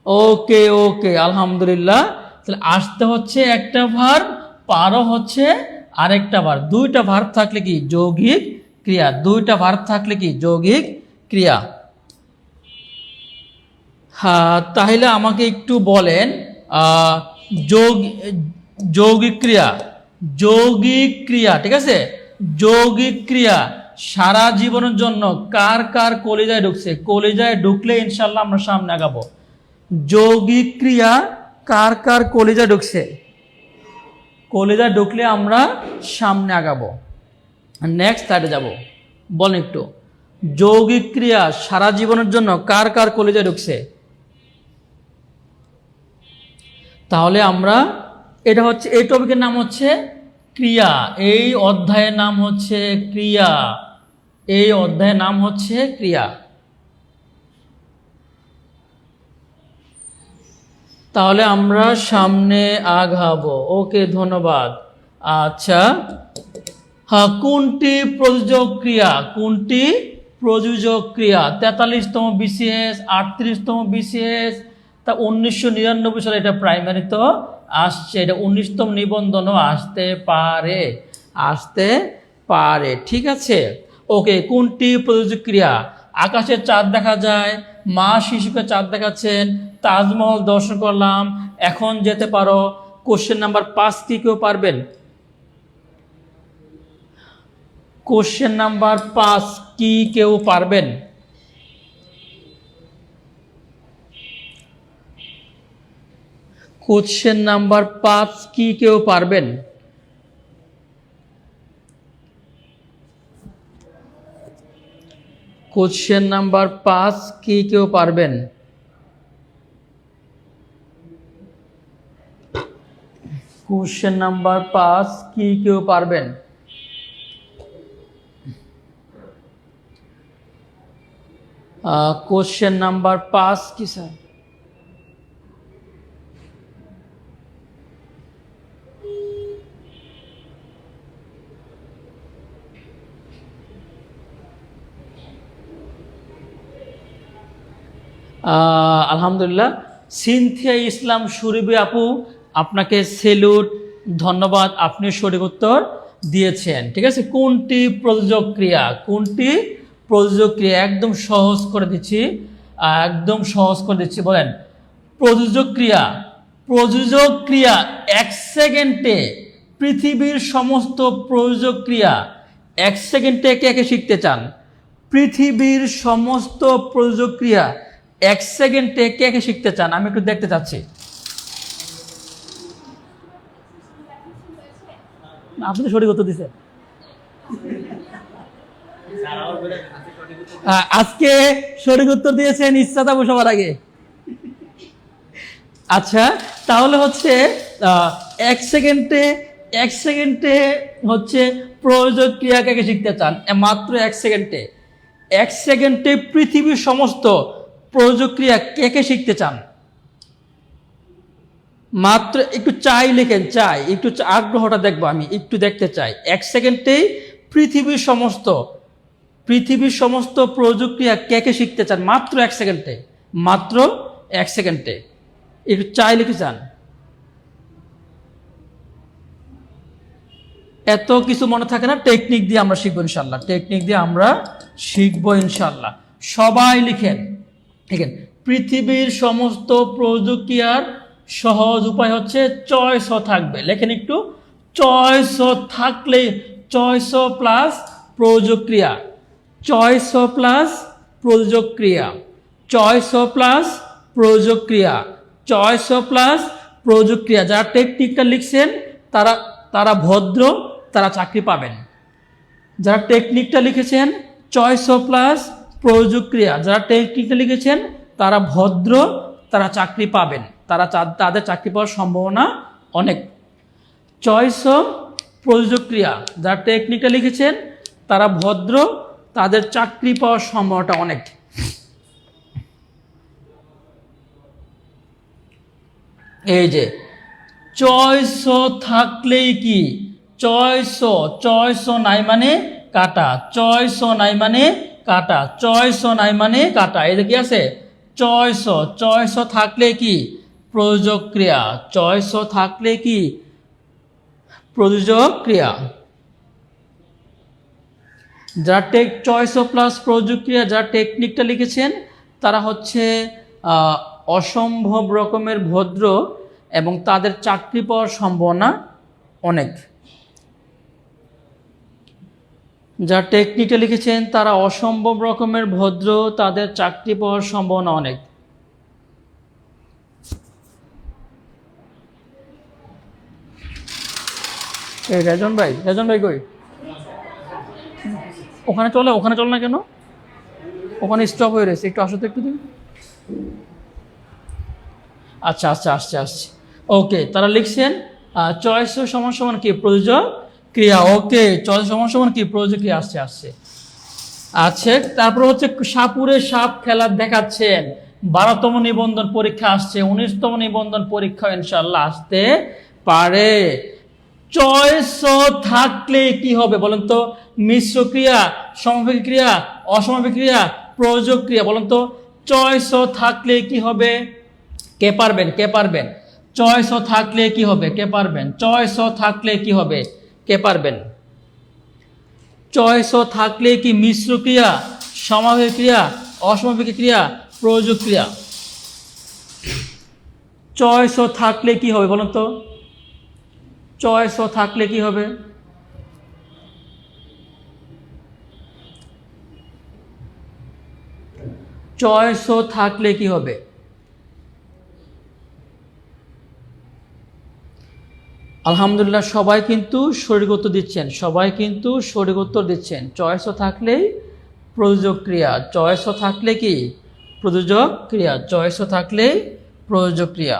ওকে ওকে, আলহামদুলিল্লাহ। তাহলে আসতে হচ্ছে একটা ভার্ব, পারো হচ্ছে আরেকটা ভার্ব, দুইটা ভার্ব থাকলে কি যৌগিক ক্রিয়া, দুইটা ভার্ব থাকলে কি যৌগিক ক্রিয়া। হ্যাঁ, তাহলে আমাকে একটু বলেন যৌগিক ক্রিয়া, যৌগিক ক্রিয়া, ঠিক আছে, যৌগিক ক্রিয়া সারা জীবনের জন্য কার কার কলিজায় ঢুকছে? কলিজায় ঢুকলে ইনশাল্লাহ আমরা সামনে আগাবো। যৌগিক ক্রিয়া কার কার কলিজা ঢুকছে? কলিজা ঢুকলে আমরা সামনে আগাবো। নেক্সট স্লাইডে যাব, বলেন একটু যৌগিক ক্রিয়া সারা জীবনের জন্য কার কার কলিজা ঢুকছে? তাহলে আমরা এটা হচ্ছে, এই টপিকের নাম হচ্ছে ক্রিয়া, এই অধ্যায়ের নাম হচ্ছে ক্রিয়া, এই অধ্যায়ের নাম হচ্ছে ক্রিয়া। তাহলে আমরা সামনে আগাবো, ওকে ধন্যবাদ। আচ্ছা, হ্যাঁ, কোনটি প্রযোজক ক্রিয়া? কোনটি প্রযোজক ক্রিয়া? 43তম বিসিএস, 38তম বিসিএস, তা 1999 সালে এটা প্রাইমারি তো আসছে, এটা 19তম নিবন্ধনও আসতে পারে, আসতে পারে, ঠিক আছে, ওকে। কোনটি প্রযোজক ক্রিয়া? আকাশে চাঁদ দেখা যায়, মা শিশুকে চাঁদ দেখাচ্ছেন, তাজমহল দর্শন করলাম, এখন যেতে পারো। কোশ্চেন নাম্বার 5 কি কেউ পারবেন? কোশ্চেন নাম্বার 5 কি কেউ পারবেন? কোশ্চেন নাম্বার 5 কি কেউ পারবেন? কোশ্চেন নাম্বার 5 কি কেউ পারবেন? কোশ্চেন নাম্বার 5 কি কেউ পারবেন? কোশ্চেন নাম্বার 5 কি স্যার? আলহামদুলিল্লাহ, সিনথিয়া ইসলাম সুরভি আপু, আপনাকে সেলুট, ধন্যবাদ, আপনি সঠিক উত্তর দিয়েছেন। ঠিক আছে, কোনটি প্রযোজক ক্রিয়া? কোনটি প্রযোজক ক্রিয়া? একদম সহজ করে দিচ্ছি, একদম সহজ করে দিচ্ছি। বলেন প্রযোজক ক্রিয়া। প্রযোজক ক্রিয়া 1 সেকেন্ডে পৃথিবীর সমস্ত প্রযোজক ক্রিয়া 1 সেকেন্ডে কে কে শিখতে চান? পৃথিবীর সমস্ত প্রযোজক ক্রিয়া 1 সেকেন্ডে কে কে শিখতে চান? আমি একটু দেখতে চাচ্ছি। আপনি তো সঠিক উত্তর দিচ্ছেন। আজকে সঠিক উত্তর দিয়েছেন ইচ্ছা তাবু সবার আগে। আচ্ছা, তাহলে হচ্ছে 1 সেকেন্ডে হচ্ছে প্রযোজক ক্রিয়া কে কে শিখতে চান? মাত্র 1 সেকেন্ডে। 1 সেকেন্ডে পৃথিবীর সমস্ত প্রযোজক ক্রিয়া কে কে শিখতে চান? মাত্র একটু চাই লিখেন, চাই, একটু আগ্রহটা দেখবো, আমি একটু দেখতে চাই। 1 সেকেন্ডেই পৃথিবীর সমস্ত প্রযোজক ক্রিয়া কে কে শিখতে চান? মাত্র 1 সেকেন্ডে, মাত্র 1 সেকেন্ডে একটু চাই লিখে চান। এত কিছু মনে থাকে না, টেকনিক দিয়ে আমরা শিখবো ইনশাল্লাহ, টেকনিক দিয়ে আমরা শিখবো ইনশাল্লাহ। সবাই লিখেন, লিখেন পৃথিবীর সমস্ত প্রযোজক ক্রিয়ার সহজ উপায় হচ্ছে চয়েস থাকবে। লেখেন একটু, চয়েস থাকলে, চয়েস প্লাস প্রযোজক ক্রিয়া, চয়েস প্লাস প্রযোজক ক্রিয়া, চয়েস প্লাস প্রযোজক ক্রিয়া, চয়েস প্লাস প্রযোজক ক্রিয়া। যারা টেকনিকটা লিখছেন তারা ভদ্র, তারা চাকরি পাবেন। যারা টেকনিকটা লিখেছেন চয়েস প্লাস প্রযোজক ক্রিয়া, যারা টেকনিকটা লিখেছেন তারা ভদ্র, তারা চাকরি পাবেন, তাদের চাকরি পাওয়ার সম্ভাবনা অনেক। চয়েস প্রযোজক ক্রিয়া, যারা টেকনিকটা লিখেছেন তারা ভদ্র, তাদের চাকরি পাওয়ার সম্ভাবনাটা অনেক। এই যে চয়েস থাকলেই কি, চয়েস নাই মানে কাটা, চয়েস নাই মানে কাটা, চয়েস নাই মানে কাটা। এই যে কি আছে, চয়েস থাকলে কি প্রযোজক ক্রিয়া, চয়েস থাকলে কি প্রযোজক ক্রিয়া। যারা চয়েস প্লাস প্রযোজক ক্রিয়া, যারা টেকনিকটা লিখেছেন তারা হচ্ছে অসম্ভব রকমের ভদ্র এবং তাদের চাকরি পাওয়ার সম্ভাবনা অনেক। যারা টেকনিকটা লিখেছেন তারা অসম্ভব রকমের ভদ্র, তাদের চাকরি পাওয়ার সম্ভাবনা অনেক। এই রেজন ভাই কই? ওখানে চল না কেন? ওখানে স্টপ হয়ে রয়েছে, একটু আসো তো, একটু দিন। আচ্ছা, আসছে। ওকে, তারা লিখছেন চয়েস সমান সমান কি প্রযোজক ক্রিয়া। ওকে, চয়েস সমান সমান কি প্রযোজক ক্রিয়া। আসছে। আচ্ছা, তারপর হচ্ছে সাপুরে সাপ খেলা দেখাচ্ছেন। 12তম নিবন্ধন পরীক্ষা আসছে, 19তম নিবন্ধন পরীক্ষা ইনশাল্লাহ আসতে পারে। চয়েস থাকলে কি হবে বলেন তো? মিশ্র ক্রিয়া, সমাবেশী ক্রিয়া, অসমাবেশী ক্রিয়া, প্রযোজক ক্রিয়া। বলেন তো চয়েস থাকলে কি হবে? কে পারবেন? চয়েস থাকলে কি হবে? কে পারবেন? চয়েস থাকলে কি হবে? কে পারবেন? চয়েস থাকলে কি মিশ্র ক্রিয়া, সমাবেশী ক্রিয়া, অসমাবেশী ক্রিয়া, প্রযোজক ক্রিয়া। চয়েস থাকলে কি হবে বলুন তো? চয়েস থাকলে কি হবে? চয়েস থাকলে কি হবে? আলহামদুলিল্লাহ, সবাই কিন্তু সঠিক উত্তর দিচ্ছেন, চয়েস থাকলেই প্রযোজক ক্রিয়া, চয়েস থাকলে কি প্রযোজক ক্রিয়া, চয়েস থাকলেই প্রযোজক ক্রিয়া।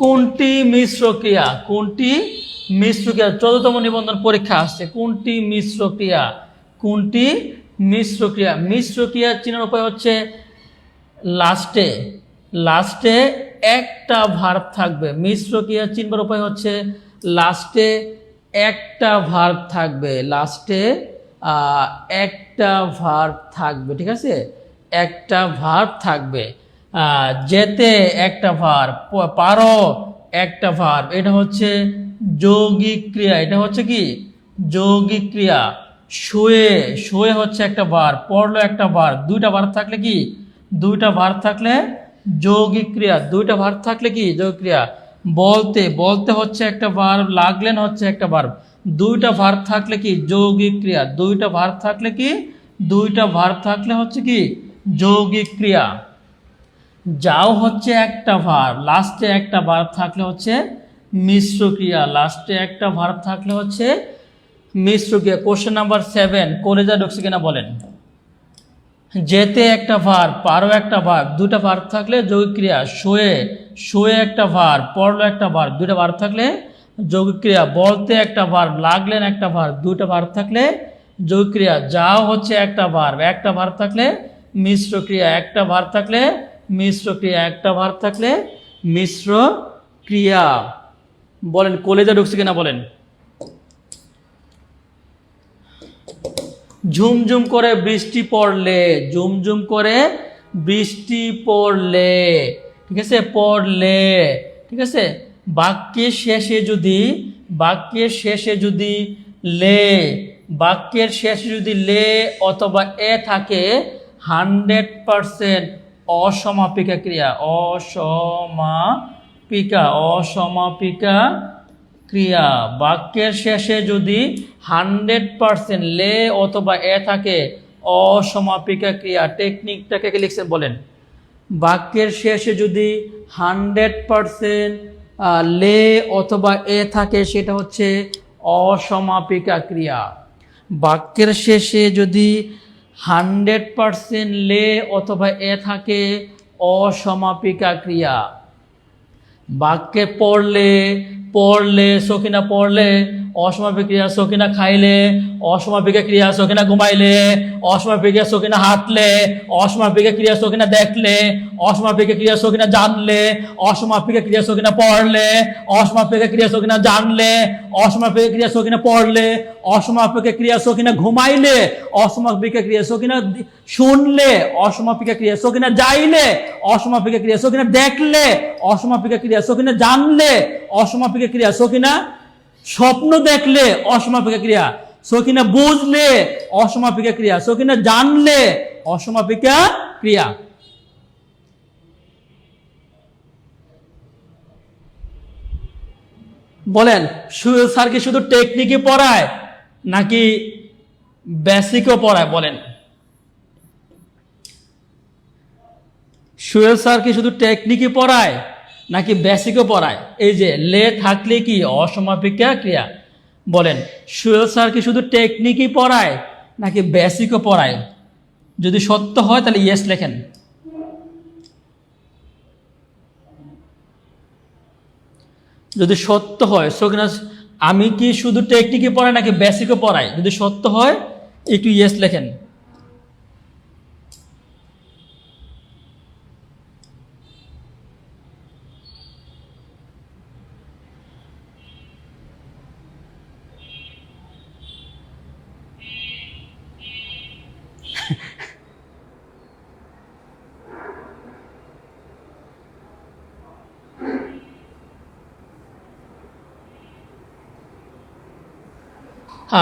কোনটি মিশ্র ক্রিয়া? কোনটি মিশ্র ক্রিয়া? 14তম নিবন্ধন পরীক্ষা আসছে। কোনটি মিশ্র ক্রিয়া? কোনটি মিশ্র ক্রিয়া? মিশ্র ক্রিয়া চিনার উপায় হচ্ছে লাস্টে একটা ভার্ব থাকবে। মিশ্র ক্রিয়া চিনবার উপায় হচ্ছে লাস্টে একটা ভার্ব থাকবে, লাস্টে একটা ভার্ব থাকবে, ঠিক আছে, একটা ভার্ব থাকবে। যেতে একটা ভার্ব, পারো একটা ভার্ব, এটা হচ্ছে যৌগিক ক্রিয়া। এটা হচ্ছে কি যৌগিক ক্রিয়া। শুয়ে হচ্ছে একটা ভার্ব, পড়লো একটা ভার্ব, দুইটা ভার্ব থাকলে কি দুইটা ভার্ব থাকলে যৌগিক ক্রিয়া, দুইটা ভার্ব থাকলে কি যৌগিক ক্রিয়া। বলতে হচ্ছে একটা ভার্ব, লাগলেন হচ্ছে একটা ভার্ব, দুইটা ভার্ব থাকলে কি যৌগিক ক্রিয়া, দুইটা ভার্ব থাকলে কি দুইটা ভার্ব থাকলে হচ্ছে কি যৌগিক ক্রিয়া। যাও হচ্ছে একটা ভার্ব, লাস্টে একটা ভার্ব থাকলে হচ্ছে মিশ্র ক্রিয়া, লাস্টে একটা ভার্ব থাকলে হচ্ছে মিশ্র ক্রিয়া। কোশ্চেন নাম্বার 7, কলেজা ঢুকছে কিনা বলেন। যেতে একটা ভার্ব, পারো একটা ভার্ব, দুটা ভার্ব থাকলে যৌগিক ক্রিয়া। শুয়ে একটা ভার্ব, পড়লো একটা ভার্ব, দুটা ভার্ব থাকলে যৌগিক ক্রিয়া। বলতে একটা ভার্ব, লাগলেন একটা ভার্ব, দুটা ভার্ব থাকলে যৌগিক ক্রিয়া। যাও হচ্ছে একটা ভার্ব, একটা ভার্ব থাকলে মিশ্র ক্রিয়া, একটা ভার্ব থাকলে মিশ্র ক্রিয়া, একটা ভার্ব থাকলে মিশ্র ক্রিয়া। বলেন কলেজা ঢুকছে কিনা বলেন। ঝুমঝুম করে বৃষ্টি পড়লে, ঝুমঝুম করে বৃষ্টি পড়লে, ঠিক আছে, পড়লে, ঠিক আছে। বাক্যের শেষে যদি লে অথবা এ থাকে 100% অসমাপিকা ক্রিয়া, অসমাপিকা ক্রিয়া। বাক্যের শেষে যদি 100% লে অথবা এ থাকে অসমাপিকা ক্রিয়া। টেকনিকটাকে লিখছেন বলেন। বাক্যের শেষে যদি 100% লে অথবা এ থাকে সেটা হচ্ছে অসমাপিকা ক্রিয়া। বাক্যের শেষে যদি 100% লে অথবা এ থাকে অসমাপিকা ক্রিয়া। বাক্যে পড়লে সকিনা পড়লে অসমাপিক ক্রিয়া, সকিনা খাইলে অসমাপিকা ক্রিয়া, সকিনা ঘুমাইলে অসমাপিকা, সকিনা হাঁটলে অসমাপিকা ক্রিয়া, সকিনা দেখলে অসমাপিকা ক্রিয়া, সকিনা জানলে অসমাপিকা ক্রিয়া, সকিনা পড়লে অসমাপিকা ক্রিয়া, সকিনা জানলে অসমাপিকা ক্রিয়া, সকিনা পড়লে অসমাপিকা ক্রিয়া, সকিনা ঘুমাইলে অসমাপিকা ক্রিয়া, সকিনা শুনলে অসমাপিকা ক্রিয়া, সকিনা যাইলে অসমাপিকা ক্রিয়া, সকিনা দেখলে অসমাপিকা ক্রিয়া, সকিনা জানলে অসমাপিকা ক্রিয়া, সকিনা স্বপ্ন দেখলে অসমাপিকা ক্রিয়া, সকিনা বুঝলে অসমাপিকা ক্রিয়া, সকিনা জানলে অসমাপিকা ক্রিয়া। বলেন স্যার কি শুধু টেকনিকই পড়ায় নাকি বেসিকও পড়ায়? বলেন সুয়েল স্যার কি শুধু টেকনিকই পড়ায় নাকি বেসিকও পড়ায়? এই যে লে থাকলে কি অসমাপিকা ক্রিয়া। বলেন সুয়েল স্যার কি শুধু টেকনিকই পড়ায় নাকি বেসিকও পড়ায়? যদি সত্য হয় তাহলে ইয়েস লেখেন। যদি সত্য হয় সকিনা আমি কি শুধু টেকনিকই পড়াই নাকি বেসিকও পড়াই, যদি সত্য হয় একটু ইয়েস লেখেন।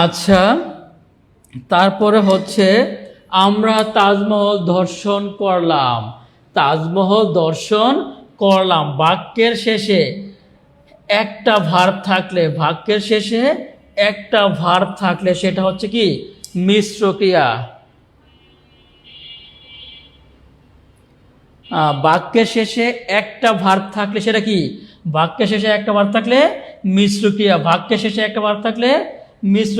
আচ্ছা, তারপরে হচ্ছে আমরা তাজমহল দর্শন করলাম। তাজমহল দর্শন করলাম বাক্যের শেষে একটা ভার্ব থাকলে, বাক্যের শেষে একটা ভার্ব থাকলে সেটা হচ্ছে কি মিশ্র ক্রিয়া। বাক্যের শেষে একটা ভার্ব থাকলে সেটা কি, বাক্যের শেষে একটা ভার্ব থাকলে মিশ্র ক্রিয়া। বাক্যের শেষে একটা ভার্ব থাকলে মিশ্র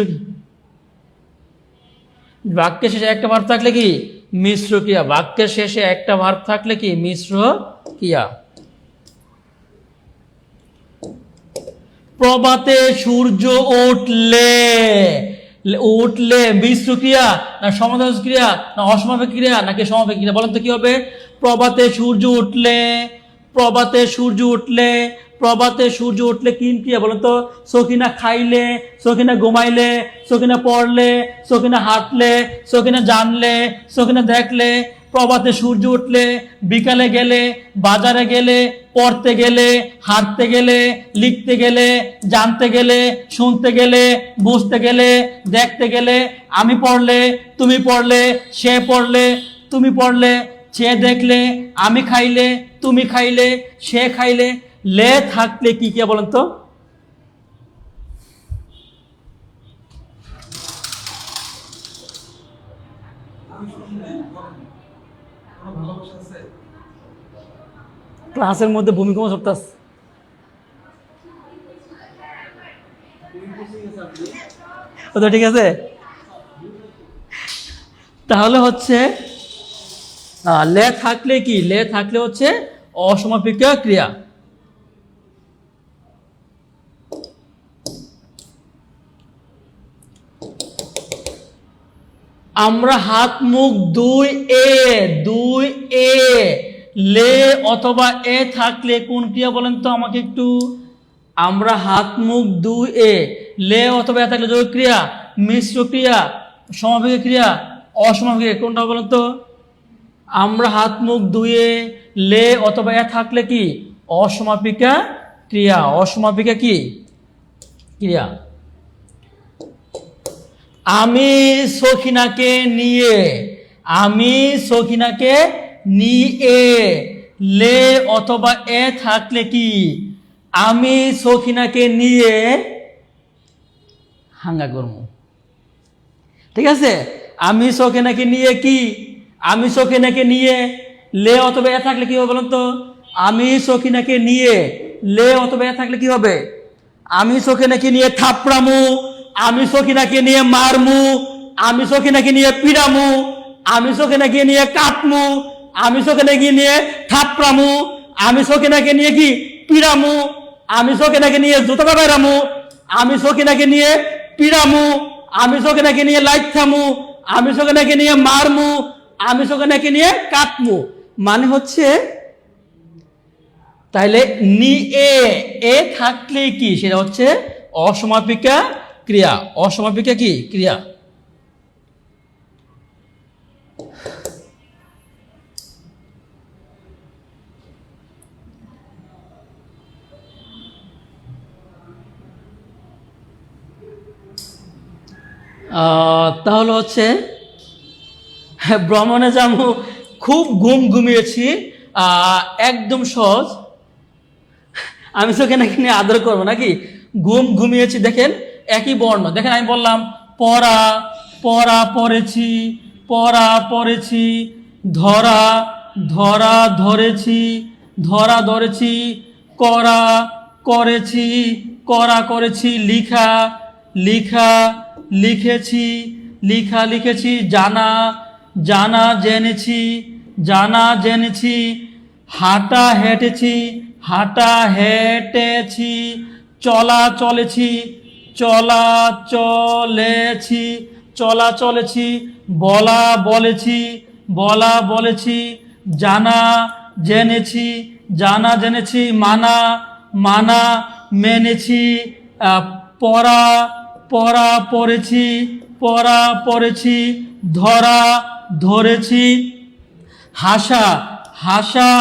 বাক্যের শেষে একটা ভার্ব থাকলে কি মিশ্র ক্রিয়া, বাক্যের শেষে একটা ভার্ব থাকলে কি মিশ্র ক্রিয়া। প্রভাতে সূর্য উঠলে, উঠলে মিশ্র ক্রিয়া না সমার্থক ক্রিয়া না অসমাপিক ক্রিয়া নাকি সমাপিক ক্রিয়া? বলেন তো কি হবে? প্রভাতে সূর্য উঠলে, প্রভাতে সূর্য উঠলে, প্রভাতে সূর্য উঠলে কি ক্রিয়া বলেন তো? সখিনা খাইলে, সখিনা ঘুমাইলে, সখিনা পড়লে, সখিনা হাঁটলে, সখিনা জানলে, সখিনা দেখলে। প্রভাতে সূর্য উঠলে, বিকালে গেলে, বাজারে গেলে, পড়তে গেলে, হাঁটতে গেলে, লিখতে গেলে, জানতে গেলে, শুনতে গেলে, বুঝতে গেলে, দেখতে গেলে। আমি পড়লে, তুমি পড়লে, সে পড়লে, তুমি পড়লে, সে দেখলে, আমি খাইলে, তুমি খাইলে, সে খাইলে। লে থাকলে কি কে বলেন তো? ক্লাসের মধ্যে ভূমিকম্প চলতেছে। তো ঠিক আছে, তাহলে হচ্ছে লে থাকলে কি? লে থাকলে হচ্ছে অসমাপিক ক্রিয়া। আমরা হাত মুখ দুই এ, দুই এ, লে অথবা এ থাকলে কোন ক্রিয়া বলেন তো আমাকে একটু? আমরা হাত মুখ দুই এ, লে অথবা এ থাকলে যোগ ক্রিয়া, মিশ্র ক্রিয়া, সমাপিক ক্রিয়া, অসমাপিক ক্রিয়া, কোনটা বলেন তো? আমরা হাত মুখ ধুয়ে, লে অথবা এ থাকলে কি অসমাপিকা ক্রিয়া, অসমাপিকা কি ক্রিয়া। আমি সখিনাকে নিয়ে, আমি সখিনাকে নিয়ে, লে অথবা এ থাকলে কি আমি সখিনাকে নিয়ে হাঙ্গা করব। ঠিক আছে, আমি সখিনাকে নিয়ে কি, আমি সখিনাকে নিয়ে, লে অথবা এ থাকলে কি হবে বলুন তো? আমি সখিনাকে নিয়ে, লে অথবা এ থাকলে কি হবে? আমি সখিনাকে নিয়ে থাপড়ামু, আমি সখিনাকে নিয়ে মারমু, আমি সখিনাকে নিয়ে পিড়ামু, আমি সখিনাকে নিয়ে কাটমু, আমি সখিনাকে নিয়ে থাপড়ামু, আমি সখিনাকে নিয়ে কি পিড়ামু, আমি সখিনাকে নিয়ে জুতা বাইরামু, আমি সখিনাকে নিয়ে পিড়ামু, আমি সখিনাকে নিয়ে লাইট থামু, আমি সখিনাকে নিয়ে মারমু, আমি সখিনাকে নিয়ে কাটমু। মানে হচ্ছে তাইলে নি এ থাকলে কি সেটা হচ্ছে অসমাপিকা ক্রিয়া, অসমাপিকা কি ক্রিয়া। তাহলে হচ্ছে ভ্রমণে যাবো, খুব ঘুমিয়েছি, একদম সহজ। আমি তোকে নাকি নিয়ে আদর করবো নাকি? ঘুমিয়েছি, দেখেন একই বর্ণ। দেখেন আমি বললাম পড়া, পড়া পড়েছি, পড়া পড়েছি, ধরা, ধরা ধরেছি, ধরা ধরেছি, করা করেছি, করা করেছি, লিখা, লিখা লিখেছি, লিখা লিখেছি, জানা, জানা জেনেছি, জানা জেনেছি, হাঁটা হেঁটেছি, হাঁটা হেঁটেছি, চলা চলেছি, চলা চলেছি, চলা চলেছি, বলা বলেছি, বলা বলেছি, জানা জেনেছি, জানা জেনেছি, মানা, মানা মেনেছি, পড়া, পড়া পড়েছি, পড়া পড়েছি, ধরা ধরেছি, হাসা, হাসা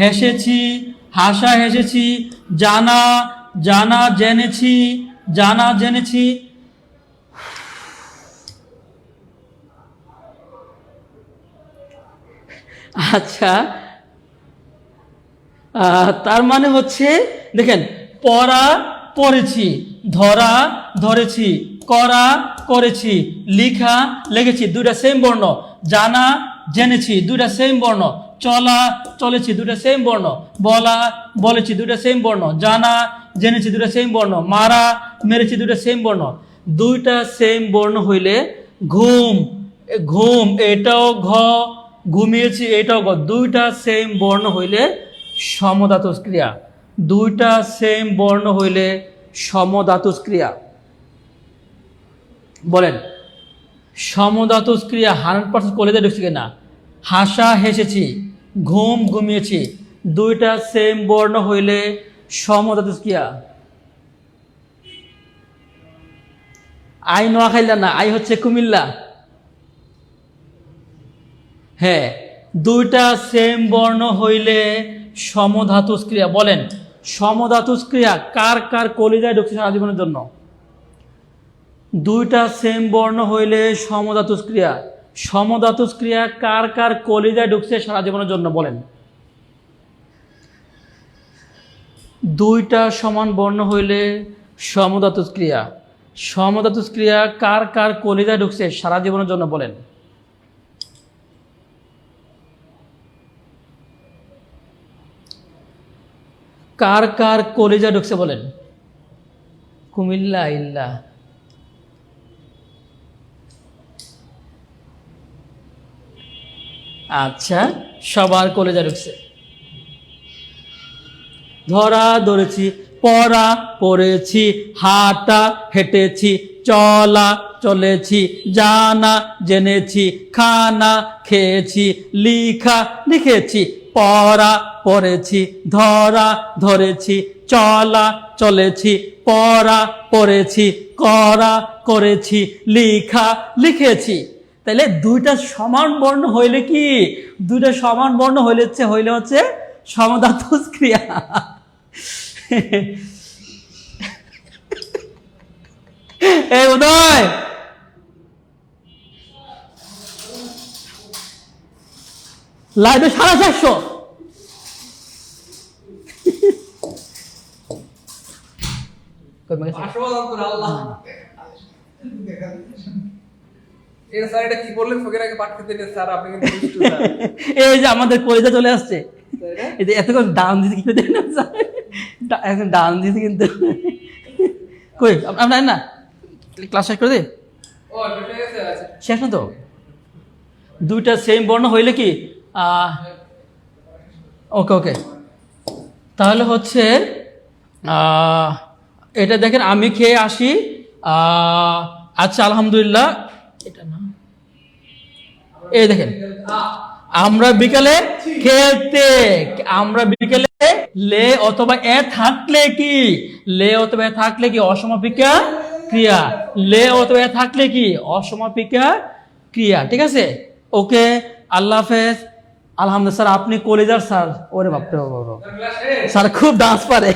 হেসেছি, হাসা হেসেছি, জানা, জানা জেনেছি, জানা জেনেছি। আচ্ছা, তার মানে হচ্ছে দেখেন পড়া পড়েছি, ধরা ধরেছি, করা করেছি, লিখা লিখেছি, দুইটা সেম বর্ণ। জানা জেনেছি, দুইটা সেম বর্ণ। চলা চলেছি, দুইটা সেম বর্ণ। বলা বলেছি, দুইটা সেম বর্ণ। জানা জেনেছি, দুইটা সেম বর্ণ। মারা মেরেছি, দুইটা সেম বর্ণ। দুইটা সেম বর্ণ হইলে ঘুম, ঘুম এটাও ঘ, ঘুমিয়েছি এটাও ঘ। দুইটা সেম বর্ণ হইলে সমধাতুজ ক্রিয়া। দুইটা সেম বর্ণ হইলে সমধাতুজ ক্রিয়া। বলেন সমধাতুজ ক্রিয়া 100% কলেজে ঢুকছে কিনা? হাসা হেসেছি, ঘুম ঘুমিয়েছি, দুইটা সেম বর্ণ হইলে সমধাতুজ ক্রিয়া। আই নোয়াখাইলা না, আই হচ্ছে কুমিল্লা। হ্যাঁ, দুইটা সেম বর্ণ হইলে সমধাতুজ ক্রিয়া। বলেন সমধাতুজ ক্রিয়া কার কার কলিজায় ঢুকছে সারা জীবনের জন্য? দুইটা সেম বর্ণ হইলে সমধাতুজ ক্রিয়া। সমধাতুজ ক্রিয়া কার কার কলিজায় ঢুকছে সারা জীবনের জন্য? বলেন দুইটা সমান বর্ণ হইলে সমধাতুজ ক্রিয়া। সমধাতুজ ক্রিয়া কার কার কলিজায় ঢুকছে সারা জীবনের জন্য? বলেন কার কার কলিজা ঢুকছে? বলেন কুমিল্লা ইল্লা। আচ্ছা, সবার কলিজা ঢুকছে। ধরা ধরেছি, পড়া পড়েছি, হাঁটা হেঁটেছি, চলা চলেছি, জানা জেনেছি, খানা খেয়েছি, লিখা লিখেছি, পড়া পড়েছি, ধরা ধরেছি, চলা চলেছি, পড়া পড়েছি, করা করেছি, লিখা লিখেছি। তাহলে দুইটা সমান বর্ণ হইলে কি? দুইটা সমান বর্ণ হইলে হচ্ছে সমধাতুজ ক্রিয়া। এই উদয়, লাইভে 450। এই যে আমাদের কলিজা চলে আসছে, এই যে এতক্ষণ ডান দিতে কিন্তু এখন ডান দিতে কিন্তু কই আপনার না ক্লাস শেষ করে দে। শেষ না তো? দুইটা সেম বর্ণ হইলে কি? ওকে ওকে, তাহলে হচ্ছে এটা দেখেন আমি খেয়ে আসি। আচ্ছা আলহামদুলিল্লাহ, এটা না, এই দেখেন আমরা বিকালে খেলতে, আমরা বিকেলে লে অথবা এ থাকলে কি? লে অথবা এ থাকলে কি? অসমাপিকা ক্রিয়া। লে অথবা এ থাকলে কি? অসমাপিকা ক্রিয়া। ঠিক আছে, ওকে, আল্লাহ হাফেজ। আলহামদুলিল্লাহ স্যার, আপনি কলেজার স্যার। ওরে বাপরে বাবা, স্যার খুব ডান্স পারে।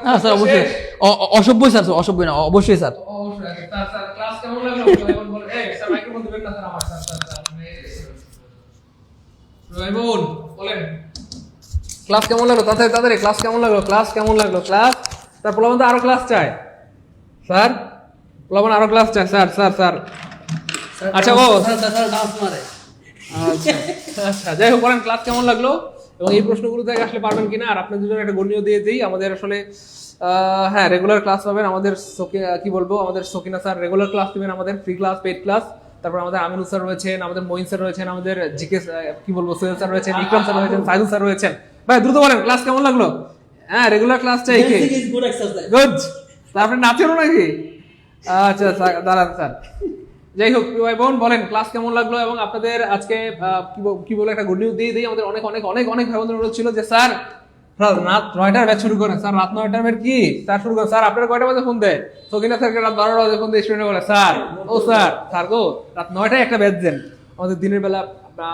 হ্যাঁ স্যার, অবশ্যই অসভ্যই স্যার, অসভ্যই না, অবশ্যই স্যার। ক্লাস কেমন লাগলো? তাড়াতাড়ি ক্লাস কেমন লাগলো? ক্লাস কেমন লাগলো? ক্লাস স্যার পোলাবন তো আরো ক্লাস চায় স্যার, পোলাবন আরো ক্লাস চায় স্যার। স্যার স্যার আচ্ছা ও ডান্স মারে। আচ্ছা, যাই হোক, বলেন ক্লাস কেমন লাগলো এবং এই প্রশ্নগুলো থেকে আসলে পারবেন কিনা। আর আপনার দুজন একটা গণ্য দিয়ে দিই, আমাদের আসলে হ্যাঁ রেগুলার ক্লাস পাবেন। আমাদের কি বলবো, আমাদের সকিনা স্যার রেগুলার ক্লাস দিবেন, আমাদের ফ্রি ক্লাস, পেড ক্লাস। তারপর আমাদের আমিনুল স্যার রয়েছেন, আমাদের মঈন স্যার রয়েছেন, আমাদের জিকে কি বলবো সোহেল স্যার রয়েছেন, ইকরাম স্যার রয়েছেন, সাইদুল স্যার রয়েছেন। ভাই দ্রুত বলেন ক্লাস কেমন লাগলো? হ্যাঁ রেগুলার ক্লাস চাই কি? গুড। তারপরে নাচেনও নাকি? আচ্ছা দাঁড়ান স্যার। যাই হোক ভাই বোন, বলেন ক্লাস কেমন লাগলো এবং আপনাদের আজকে কি বলে একটা গুড নিউজ দিয়ে দিই। আমাদের অনেক অনেক অনেক অনেক ভাই বোনদের অনুরোধ ছিল যে স্যার রাত 9টার ব্যাচ শুরু করেন, স্যার রাত 9টার ব্যাচ কি স্যার শুরু করেন। স্যার আপনারা কয়টা বাজে ফোন দেয়? সকিনা স্যারকে রাত 12টা বাজে ফোন দিয়ে স্টুডেন্ট বলে স্যার ও স্যার গো রাত 9টায় একটা ব্যাচ দেন। আমাদের দিনের বেলা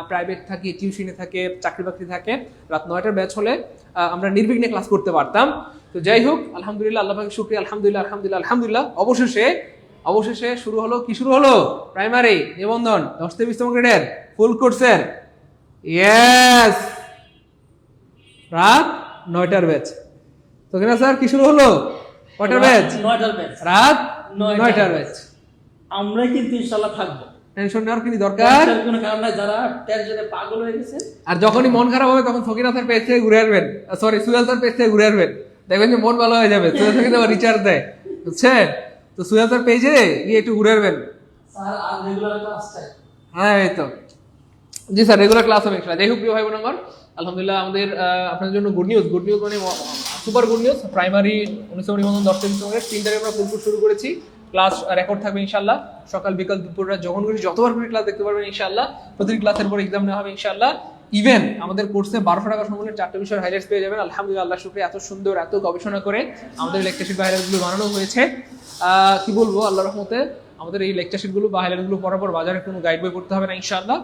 প্রাইভেট থাকে, টিউশনে থাকে, চাকরি বাকরি থাকে, রাত 9টার ব্যাচ হলে আমরা নির্বিঘ্নে ক্লাস করতে পারতাম। তো যাই হোক আলহামদুলিল্লাহ, আল্লাহ পাকের শুকরিয়া, আলহামদুলিল্লাহ আলহামদুলিল্লাহ আলহামদুলিল্লাহ। অবশেষে শুরু হলো, কি শুরু হলো? প্রাইমারি নিবন্ধন 10 থেকে 20তম গ্রেডের ফুল কোর্সের ইয়েস রাত 9টার ব্যাচ। তো কিনা স্যার কি শুরু হলো? কয়টার ব্যাচ? 9টার ব্যাচ, রাত 9টার ব্যাচ। আমরা কিন্তু ইনশাআল্লাহ থাকবো, টেনশন নেওয়ার কি দরকার? কোনো কারণ নাই, যারা টেনশনে পাগল হয়ে গেছে। আর যখনই মন খারাপ হবে তখন সকিনা স্যার পেজ থেকে ঘুরে আসবেন, সরি সুহেল স্যার পেজ থেকে ঘুরে আসবেন, দেখবেন যে মন ভালো হয়ে যাবে। সুহেল স্যার কিন্তু রিচার্জ দেয়, বুঝছেন? তো সুহেল স্যার পেজে গিয়ে একটু ঘুরে আসবেন। স্যার আর রেগুলার ক্লাস চাই। হ্যাঁ এই তো, জি স্যার রেগুলার ক্লাস হবে ইনশাআল্লাহ। যাই হোক প্রিয় ভাই বোন আমার, আলহামদুলিল্লাহ আমাদের আপনাদের জন্য গুড নিউজ মানে সুপার গুড নিউজ। প্রাইমারি অনুশীলন নিবন্ধন 10 তারিখ 3 তারিখে আমরা ফুলপুর শুরু করেছি। ক্লাস রেকর্ড থাকবে ইনশাআল্লাহ, সকাল বিকাল দুপুর রাত যখন খুশি যতবার খুশি ক্লাস দেখতে পারবেন ইনশাআল্লাহ। প্রতিটি ক্লাসের পর এক্সাম নেওয়া হবে ইনশাআল্লাহ। ইভেন আমাদের কোর্সে 1200 টাকা সম্মানের 4টা বিষয়ের হাইলাইটস পেয়ে যাবেন। আলহামদুলিল্লাহ, আল্লাহ শুকরিয়া, এত সুন্দর এত গবেষণা করে আমাদের লেকচার শিট বা হাইলাইটসগুলো বানানো হয়েছে। কি বলবো, আল্লাহর রহমতে আমাদের এই লেকচার শিটগুলো বা হাইলাইটসগুলো পড়ার পর বাজারে কোনো গাইড বই পড়তে হবে না ইনশাআল্লাহ।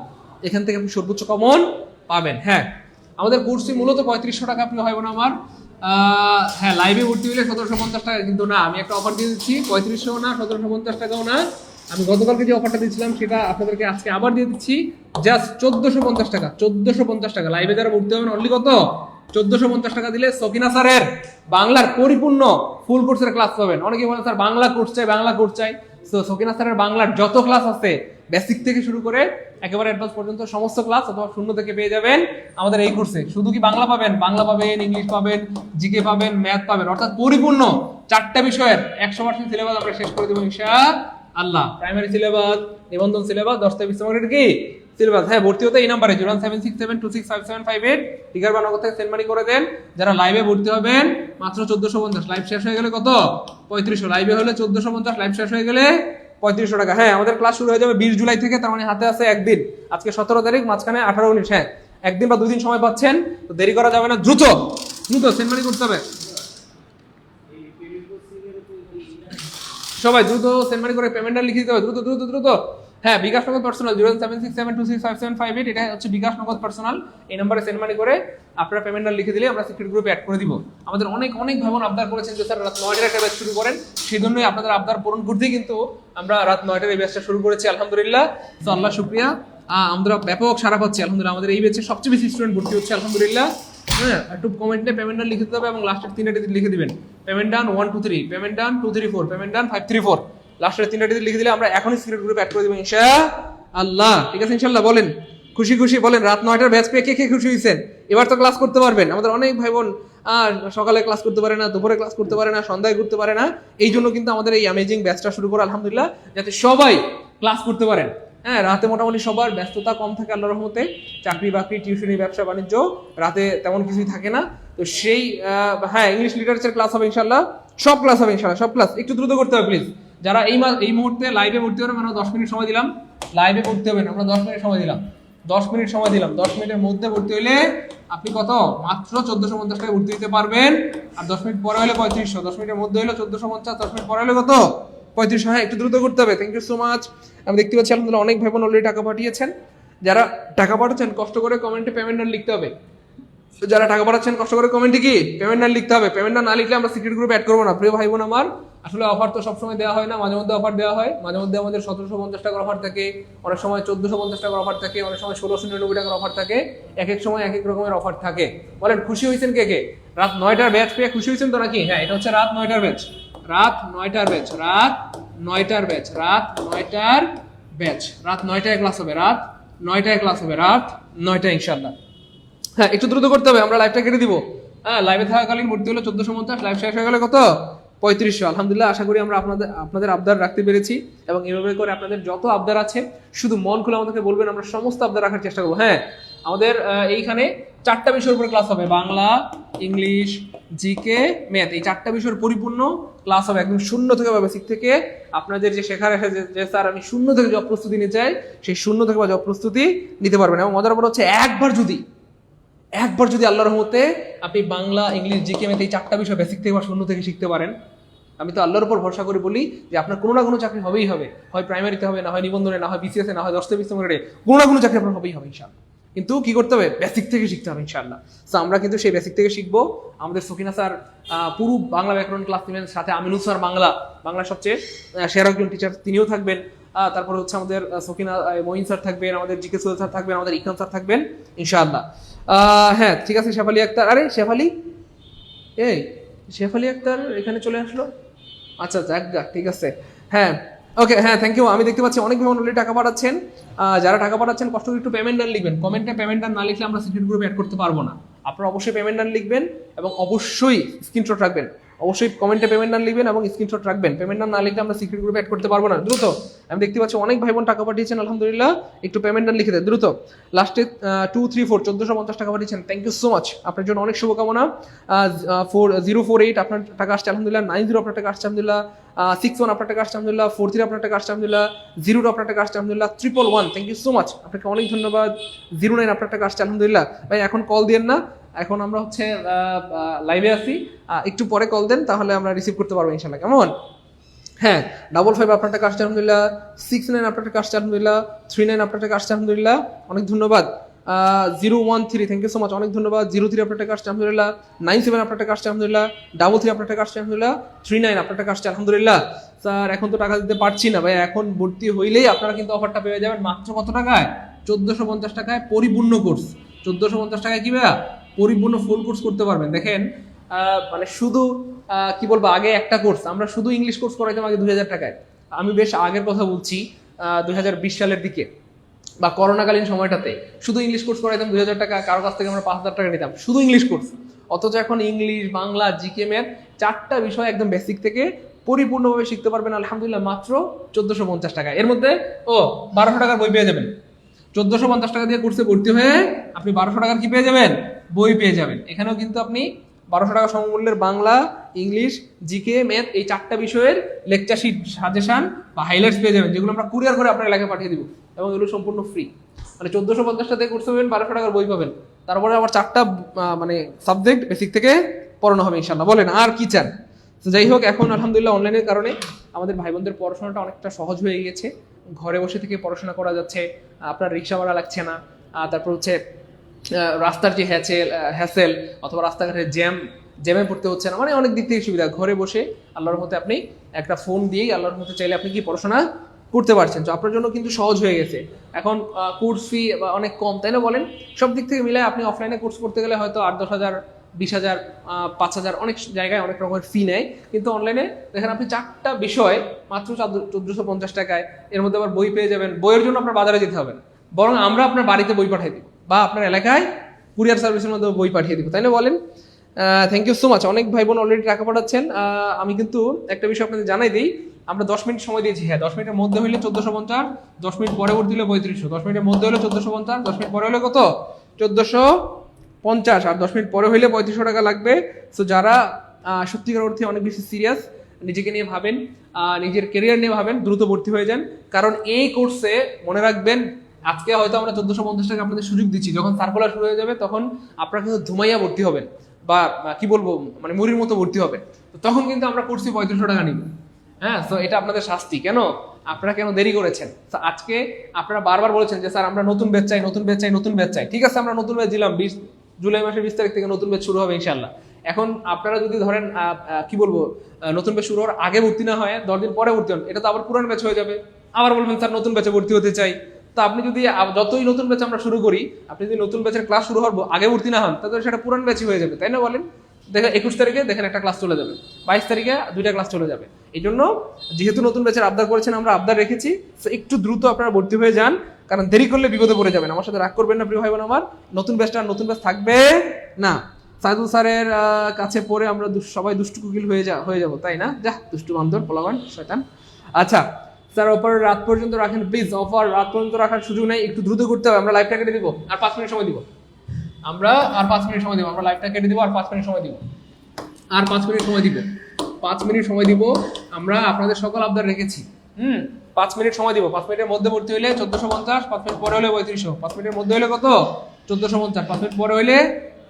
এখান থেকে আপনি সর্বোচ্চ কমন পাবেন। হ্যাঁ, আমাদের কোর্সটি মূলত 3500 টাকা আপনি হয় না আমার। হ্যাঁ, লাইভে ভর্তি হলে 1750 টাকা, কিন্তু না আমি একটা অফার দিয়ে দিচ্ছি, 3500 না 1750 টাকাও না। আমি গতকালকে যে অফারটা দিয়েছিলাম সেটা আপনাদেরকে আজকে আবার দিয়ে দিচ্ছি, জাস্ট 1450 টাকা। 1450 টাকা লাইভে যারা ভর্তি হবেন অনলি কত 1450 টাকা দিলে সকিনা স্যারের বাংলার পরিপূর্ণ ফুল কোর্সের ক্লাস পাবেন। অনেকে বলেন স্যার বাংলা কোর্স চাই, বাংলা কোর্স চাই। তো সকিনা স্যারের বাংলার যত ক্লাস আছে বেসিক থেকে শুরু করে একেবারে অ্যাডভান্স পর্যন্ত সমস্ত ক্লাস অথবা শূন্য থেকে পেয়ে যাবেন আমাদের এই কোর্সে। শুধু কি বাংলা পাবেন, বাংলা পাবেন, ইংলিশ পাবেন, জিকে পাবেন, ম্যাথ পাবেন, অর্থাৎ পরিপূর্ণ 4টা বিষয়ের 100% সিলেবাস আমরা শেষ করে দেবো ইনশাআল্লাহ। প্রাইমারি সিলেবাস, নিবন্ধন সিলেবাস, 10টা বিষয় কি সিলেবাস। হ্যাঁ, ভর্তি হতে এই নাম্বারে 01767265758 টিকার বা নগদ থেকে সেন্ড মানি করে দেন। যারা লাইভে ভর্তি হবেন মাত্র 1450, লাইভ শেষ হয়ে গেলে কত 3500, লাইভে হলে 1450, লাইভ শেষ হয়ে গেলে 3500 টাকা। হ্যাঁ, আমাদের ক্লাস শুরু হয়ে যাবে 20 জুলাই থেকে, তার মানে হাতে আছে একদিন। আজকে 17 তারিখ, মাঝখানে 18 19, হ্যাঁ একদিন বা 2 দিন সময় পাচ্ছেন। তো দেরি করা যাবে না, দ্রুত দ্রুত সেন্ড মানি করতে হবে সবাই, দ্রুত সেন্ড মানি করে পেমেন্টটা লিখে দিতে হবে, দ্রুত দ্রুত দ্রুত। হ্যাঁ, বিকাশ নগদ পার্সোনাল 07667265758, এটা হচ্ছে বিকাশ নগদ পার্সোনাল। এই নম্বরে সেন্ড মানি করে আপনারা পেমেন্টটা লিখে দিলে আমরা সিক্রেট গ্রুপে অ্যাড করে দিব। আমাদের অনেক অনেক ভাই বোন আবদার করেছেন যে স্যার রাত 9টার একটা ব্যাচ শুরু করেন, সেই জন্যই আপনাদের আবদার পূরণ করতেই কিন্তু আমরা রাত 9টার এই ব্যাচটা শুরু করেছি আলহামদুলিল্লাহ। তো আল্লাহ শুকরিয়া, আমরা ব্যাপক সারা পাচ্ছি আলহামদুলিল্লাহ। আমাদের এই ব্যাচে সবচেয়ে বেশি স্টুডেন্ট ভর্তি হচ্ছে আলহামদুলিল্লাহ। হ্যাঁ, একটু কমেন্টে পেমেন্ট লিখে দিতে হবে এবং লাস্টের 3টা ডিজিট লিখে দিবেন। পেমেন্ট ডান 1 2 3, পেমেন্ট ডান 2 3 4, পেমেন্ট ডান 5 3 4, লাস্টের 3টা ডিজিট লিখে দিলে আমরা এখনই সিক্রেট গ্রুপে অ্যাড করে দেব ইনশাআল্লাহ। ঠিক আছে ইনশাআল্লাহ, বলেন খুশি খুশি বলেন। রাত 9টার ব্যাচ পেয়ে কে কে খুশি হয়েছেন? এবার তো ক্লাস করতে পারবেন। আমাদের অনেক ভাই বোন সকালে ক্লাস করতে পারে না, দুপুরে ক্লাস করতে পারে না, সন্ধ্যায় করতে পারে না। এই জন্য কিন্তু আমাদের এই অ্যামেজিং ব্যাচটা শুরু করা আলহামদুলিল্লাহ, যাতে সবাই ক্লাস করতে পারেন। হ্যাঁ, রাতে মোটামুটি সবার ব্যস্ততা কম থাকে আল্লাহর রহমতে, চাকরি বাকরি, টিউশনি, ব্যবসা বাণিজ্য, রাতে তেমন কিছুই থাকে না। তো সেই হ্যাঁ, ইংলিশ লিটারেচার ক্লাস হবে ইনশাআল্লাহ, সব ক্লাস হবে ইনশাআল্লাহ, সব ক্লাস। একটু দ্রুত করতে হবে প্লিজ। যারা এই মুহূর্তে লাইভে ভর্তি হবেন, আমরা 10 মিনিট সময় দিলাম। লাইভে ভর্তি হবেন, আমরা 10 মিনিট সময় দিলাম, 10 মিনিট সময় দিলাম। 10 মিনিটের মধ্যে ভর্তি হইলে আপনি কত মাত্র 1450 টাকায় ভর্তি দিতে পারবেন। আর 10 মিনিট পরে হলে 3500, 10 মিনিটের মধ্যে হলে 1450, 10 মিনিট পরে হলে কত 3500। হ্যাঁ, একটু দ্রুত করতে হবে। Thank you so much. আমি দেখতে পাচ্ছি আলহামদুলিল্লাহ অনেক ভাই বোন অলরেডি টাকা পাঠিয়েছেন। যারা টাকা পাঠাচ্ছেন কষ্ট করে কমেন্টে পেমেন্ট নাম লিখতে হবে। যারা টাকা পাঠাচ্ছেন কষ্ট করে কমেন্টে কি পেমেন্ট নাম লিখতে হবে। পেমেন্ট না লিখলে আমরা সিক্রেট গ্রুপে অ্যাড করবো না প্রিয় ভাই বোন আমার। আসলে অফার তো সবসময় দেওয়া হয় না, মাঝে মধ্যে অফার দেওয়া হয়। মাঝে মধ্যে আমাদের 1750 টাকার অফার থাকে, অনেক সময় 1450 টাকার অফার থাকে, অনেক সময় 1699 টাকার অফার থাকে। এক এক সময় এক এক রকমের অফার থাকে। বলেন খুশি হয়েছেন কে কে? রাত 9টার ব্যাচ পেয়ে খুশি হয়েছেন তো নাকি? হ্যাঁ, এটা হচ্ছে রাত 9টার ব্যাচ, রাত 9টার ব্যাচ, রাত 9টার ব্যাচ, রাত 9টার ব্যাচ, রাত 9টায় ক্লাস হবে, রাত 9টায় ক্লাস হবে, রাত 9টায় ইনশাআল্লাহ। হ্যাঁ, একটু দ্রুত করতে হবে, আমরা লাইভটা কেটে দিব। হ্যাঁ, লাইভে থাকাকালীন ভর্তি হলো 1450, লাইভ শেষ হয়ে গেলে কত 3500। আলহামদুলিল্লাহ, আশা করি আমরা আপনাদের আবদার রাখতে পেরেছি এবং এভাবে করে আপনাদের যত আবদার আছে শুধু মন খুলে আমাদেরকে বলবেন, আমরা সমস্ত আবদার রাখার চেষ্টা করবো। হ্যাঁ, আমাদের এইখানে 4টা বিষয়ের উপর ক্লাস হবে, বাংলা, ইংলিশ, জিকে, ম্যাথ। এই 4টা বিষয়ের পরিপূর্ণ ক্লাস হবে একদম শূন্য থেকে বা বেসিক থেকে। আপনাদের যে শেখার আসে যে স্যার আমি শূন্য থেকে জব প্রস্তুতি নিতে চাই, সেই শূন্য থেকে বা জব প্রস্তুতি নিতে পারবেন। এবং মজার ব্যাপার হচ্ছে একবার যদি আল্লাহর রহমতে আপনি বাংলা, ইংলিশ, জিকে, ম্যাথ এই 4টা বিষয় বেসিক থেকে বা শূন্য থেকে শিখতে পারেন, আমি তো আল্লাহর উপর ভরসা করে বলি যে আপনার কোনো না কোনো চাকরি হবেই হবে। হয় প্রাইমারিতে হবে, না হয় নিবন্ধনে, না হয় বিসিএস এ, না হয় 10টা 20 মিনিটে, কোনো না কোনো চাকরি আপনার হবেই হবে ইনশাআল্লাহ। কিন্তু কি করতে হবে? বেসিক থেকে শিখতে হবে ইনশাআল্লাহ। তো আমরা কিন্তু সেই বেসিক থেকে শিখবো। আমাদের সকিনা স্যার পুরো বাংলা ব্যাকরণ ক্লাস নেবেন, সাথে আমিনুল স্যার বাংলা সবচেয়ে সেরা একজন টিচার, তিনিও থাকবেন। তারপর হচ্ছে আমাদের সকিনা মঈন স্যার থাকবেন, আমাদের জিকে সোহেল স্যার থাকবেন, আমাদের ইকরাম স্যার থাকবেন ইনশাআল্লাহ। হ্যাঁ, ঠিক আছে। শেফালি আক্তার, আরে শেফালি আক্তার এখানে চলে আসলো। আচ্ছা আচ্ছা, ঠিক আছে। হ্যাঁ, ওকে, হ্যাঁ, থ্যাংক ইউ। আমি দেখতে পাচ্ছি অনেক ভাই অলরেডি টাকা পাঠাচ্ছেন। যারা টাকা পাঠাচ্ছেন কষ্ট করে একটু পেমেন্ট ডান লিখবেন। কমেন্টে পেমেন্ট ডান না লিখলে আমরা সিক্রেট গ্রুপে অ্যাড করতে পারবো না। আপনারা অবশ্যই পেমেন্ট ডান লিখবেন এবং অবশ্যই স্ক্রিনশট রাখবেন। অবশ্যই কমেন্টে পেমেন্ট নাম লিখবেন এবং স্ক্রিনশট রাখবেন। পেমেন্ট নাম না লিখলে আমরা সিক্রেট গ্রুপে অ্যাড করতে পারবো না। দ্রুত, আমি দেখতে পাচ্ছি অনেক ভাই বোন টাকা পাঠিয়েছেন, আলহামদুলিল্লাহ। একটু পেমেন্ট নাম লিখে দেন দ্রুত। লাস্টে 234 1450 টাকা পাঠিয়েছেন, থ্যাংক ইউ সো মাচ, আপনার জন্য অনেক শুভকামনা। 048 আপনার টাকা আসছে আলহামদুলিল্লাহ, 90 আপনার টাকা আসছে আলহামদুলিল্লাহ, 61 আপনার টাকা আসছে আলহামদুলিল্লাহ, 43 আপনার টাকা আসছে আলহামদুলিল্লাহ, 02 আপনার টাকা আসছে আলহামদুলিল্লাহ, 111 থ্যাংক ইউ সো মাচ, আপনাকে অনেক ধন্যবাদ। 09 আপনার টাকা আসছে আলহামদুলিল্লাহ। ভাই এখন কল দিয়েন না, এখন আমরা হচ্ছে লাইভে আছি, একটু পরে কল দেন, তাহলে আমরা রিসিভ করতে পারবো ইনশাল্লাহ, কেমন? হ্যাঁ, 55 আপনার টাকা আসছে আলহামদুলিল্লাহ, 69 আপনার টাকা আসছে আলহামদুলিল্লাহ, 39 আপনার টাকা আসছে আলহামদুলিল্লাহ, অনেক ধন্যবাদ। 013 থ্যাংক ইউ সো মাচ, অনেক ধন্যবাদ। 03 আপনার টাকা আসছে আলহামদুলিল্লাহ, 97 আপনার টাকা আসছে আলহামদুলিল্লাহ, 33 আপনার টাকা আসছে আলহামদুলিল্লাহ, 39 আপনার টাকা আসছে আলহামদুলিল্লাহ। স্যার এখন তো টাকা দিতে পারছি না ভাই, এখন ভর্তি হইলেই আপনারা কিন্তু অফারটা পেয়ে যাবেন মাত্র কত টাকায়? 1450 টাকায় পরিপূর্ণ কোর্স। 1450 টাকায় কি ভাইয়া? পরিপূর্ণ ফুল কোর্স করতে পারবেন। দেখেন মানে শুধু কি বলবো, আগে একটা কোর্স আমরা শুধু ইংলিশ কোর্স করাইতাম আগে 2000 টাকায়। আমি বেশ আগের কথা বলছি, 2020 সালের দিকে বা করোনাকালীন সময়টাতে শুধু ইংলিশ কোর্স করাইতাম 2000 টাকা, কারো কাছ থেকে আমরা 5000 টাকা নিতাম শুধু ইংলিশ কোর্স। অথচ এখন ইংলিশ, বাংলা, জিকে, ম্যাথ 4টা বিষয় একদম বেসিক থেকে পরিপূর্ণভাবে শিখতে পারবেন আলহামদুলিল্লাহ মাত্র 1450 টাকা। এর মধ্যে 1200 টাকার বই পেয়ে যাবেন। 1450 টাকা দিয়ে কোর্সে ভর্তি হয়ে আপনি 1200 টাকার কি পেয়ে যাবেন? বই পেয়ে যাবেন। এখানেও কিন্তু আপনি 1200 টাকা সমমূল্যের বাংলা, ইংলিশ, জিকে, ম্যাথ এই 4টা বিষয়ের লেকচার শিট, সাজেশন বা হাইলাইটস পেয়ে যাবেন, যেগুলো আমরা কুরিয়ার করে আপনার এলাকায় পাঠিয়ে দিব, এবং এগুলো সম্পূর্ণ ফ্রি। মানে 1450 টাকা দিয়ে কোর্স পাবেন, 1200 টাকার বই পাবেন, তারপরে আবার 4টা মানে সাবজেক্ট বেসিক থেকে পড়ানো হবে ইনশাল্লাহ। বলেন আর কি চান? তো যাই হোক, এখন আলহামদুলিল্লাহ অনলাইনের কারণে আমাদের ভাই বোনদের পড়াশোনাটা অনেকটা সহজ হয়ে গিয়েছে। ঘরে বসে থেকে পড়াশোনা করা যাচ্ছে, আপনার রিক্সা ভাড়া লাগছে না, তারপর হচ্ছে রাস্তার যে হ্যাসেল অথবা রাস্তাঘাটের জ্যামে পড়তে হচ্ছে না, মানে অনেক দিক থেকে সুবিধা। ঘরে বসে আল্লাহর মধ্যে আপনি একটা ফোন দিয়েই আল্লাহর মধ্যে চাইলে আপনি কি পড়াশোনা করতে পারছেন। তো আপনার জন্য কিন্তু সহজ হয়ে গেছে। এখন কোর্স ফি অনেক কম, তাই না বলেন? সব দিক থেকে মিলে আপনি অফলাইনে কোর্স করতে গেলে হয়তো 8-10 হাজার, 20 হাজার, 5 হাজার, অনেক জায়গায় অনেক রকমের ফি নেয়। কিন্তু অনলাইনে দেখেন আপনি 4টা বিষয় মাত্র 1450 টাকায়, এর মধ্যে আবার বই পেয়ে যাবেন। বইয়ের জন্য আপনার বাজারে যেতে হবে না, বরং আমরা আপনার বাড়িতে বই পাঠিয়ে দিব, বা আপনার এলাকায় কুরিয়ার সার্ভিসের মধ্যে বই পাঠিয়ে দিব, তাই না বলেন? থ্যাংক ইউ সো মাচ, অনেক ভাই বোন অলরেডি টাকা পাঠাচ্ছেন। আমি কিন্তু একটা বিষয় আপনাদের জানাই দিই, আমরা 10 মিনিট সময় দিয়েছি। হ্যাঁ, 10 মিনিটের মধ্যে হইলে 1450, 10 মিনিট পরবর্তী হলে 3500, 10 মিনিটের মধ্যে হলে 1450, 10 মিনিট পরে হলে কত? 1450, আর 10 মিনিট পরে হইলে 3500 টাকা লাগবে। সো যারা সত্যিকার অর্থে অনেক বেশি সিরিয়াস, নিজেকে নিয়ে ভাবেন, নিজের কেরিয়ার নিয়ে ভাবেন, দ্রুত ভর্তি হয়ে যান। কারণ এই কোর্সে মনে রাখবেন, আজকে হয়তো আমরা 1450 টাকা আপনাদের সুযোগ দিচ্ছি, যখন সার্কুলার শুরু হয়ে যাবে তখন আপনারা কিন্তু ধুমাইয়া ভর্তি হবেন, বা কি বলবো, মানে মুড়ির মতো ভর্তি হবেন। তো তখন কিন্তু আমরা কোর্সে 3500 টাকা নিব। হ্যাঁ, তো এটা আপনাদের শাস্তি। কেন? আপনারা কেন দেরি করেছেন? তো আজকে আপনারা বারবার বলেছেন যে স্যার আমরা নতুন ব্যাচ চাই, নতুন ব্যাচ চাই, নতুন ব্যাচ চাই। ঠিক আছে, আমরা নতুন ব্যাচ দিলাম, জুলাই মাসের 20 তারিখ থেকে নতুন ব্যাচ শুরু হবে ইনশাল্লাহ। এখন আপনারা যদি ধরেন কি বলবো, নতুন ব্যাচ শুরু হওয়ার আগে ভর্তি না হয়, 10 দিন পরে ভর্তি হন, এটা তো আবার পুরান ব্যাচ হয়ে যাবে। আবার বলবেন স্যার নতুন ব্যাচে ভর্তি হতে চাই। তো আপনি যদি যতই নতুন ব্যাচ আমরা শুরু করি, আপনি যদি নতুন ব্যাচের ক্লাস শুরু হওয়ার আগে ভর্তি না হন, তাহলে সেটা পুরান ব্যাচই হয়ে যাবে, তাই না বলেন? দেখেন 21 তারিখে দেখেন একটা ক্লাস চলে যাবে, 22 তারিখে 2টা ক্লাস চলে যাবে। এই জন্য যেহেতু নতুন ব্যাচের আবদার করেছেন, আমরা আবদার রেখেছি, তো একটু দ্রুত আপনারা ভর্তি হয়ে যান, কারণ দেরি করলে বিপদে পড়ে যাবেন। আমার সাথে রাগ করবেন না প্রিয় ভাই বোন আমার, নতুন ব্যাচটা নতুন ব্যাচ থাকবে না। সাইদুল স্যারের কাছে পড়ে আমরা সবাই দুষ্টু কুকিল হয়ে যাবো, তাই না? যা দুষ্টু বান্দর, পোলাবান, শয়তান। আচ্ছা স্যার, অফার রাত পর্যন্ত রাখেন প্লিজ। অফার রাত পর্যন্ত রাখার সুযোগ নেই, একটু দ্রুত করতে হবে। আমরা লাইভটা কেটে দিব, আর 5 মিনিট সময় দিব। আমরা 5 লাইভটা কেটে দিব, আর 5 মিনিট সময় দিব, 5 মিনিট সময় দিব। আমরা আপনাদের সকল আবদার রেখেছি। 5 মিনিট সময় দিব। 5 মিনিটের মধ্যে ভর্তি হইলে 1450, 5 মিনিট পরে হলে 3500। 5 মিনিটের মধ্যে হলে কত? 1450, 5 মিনিট পরে হইলে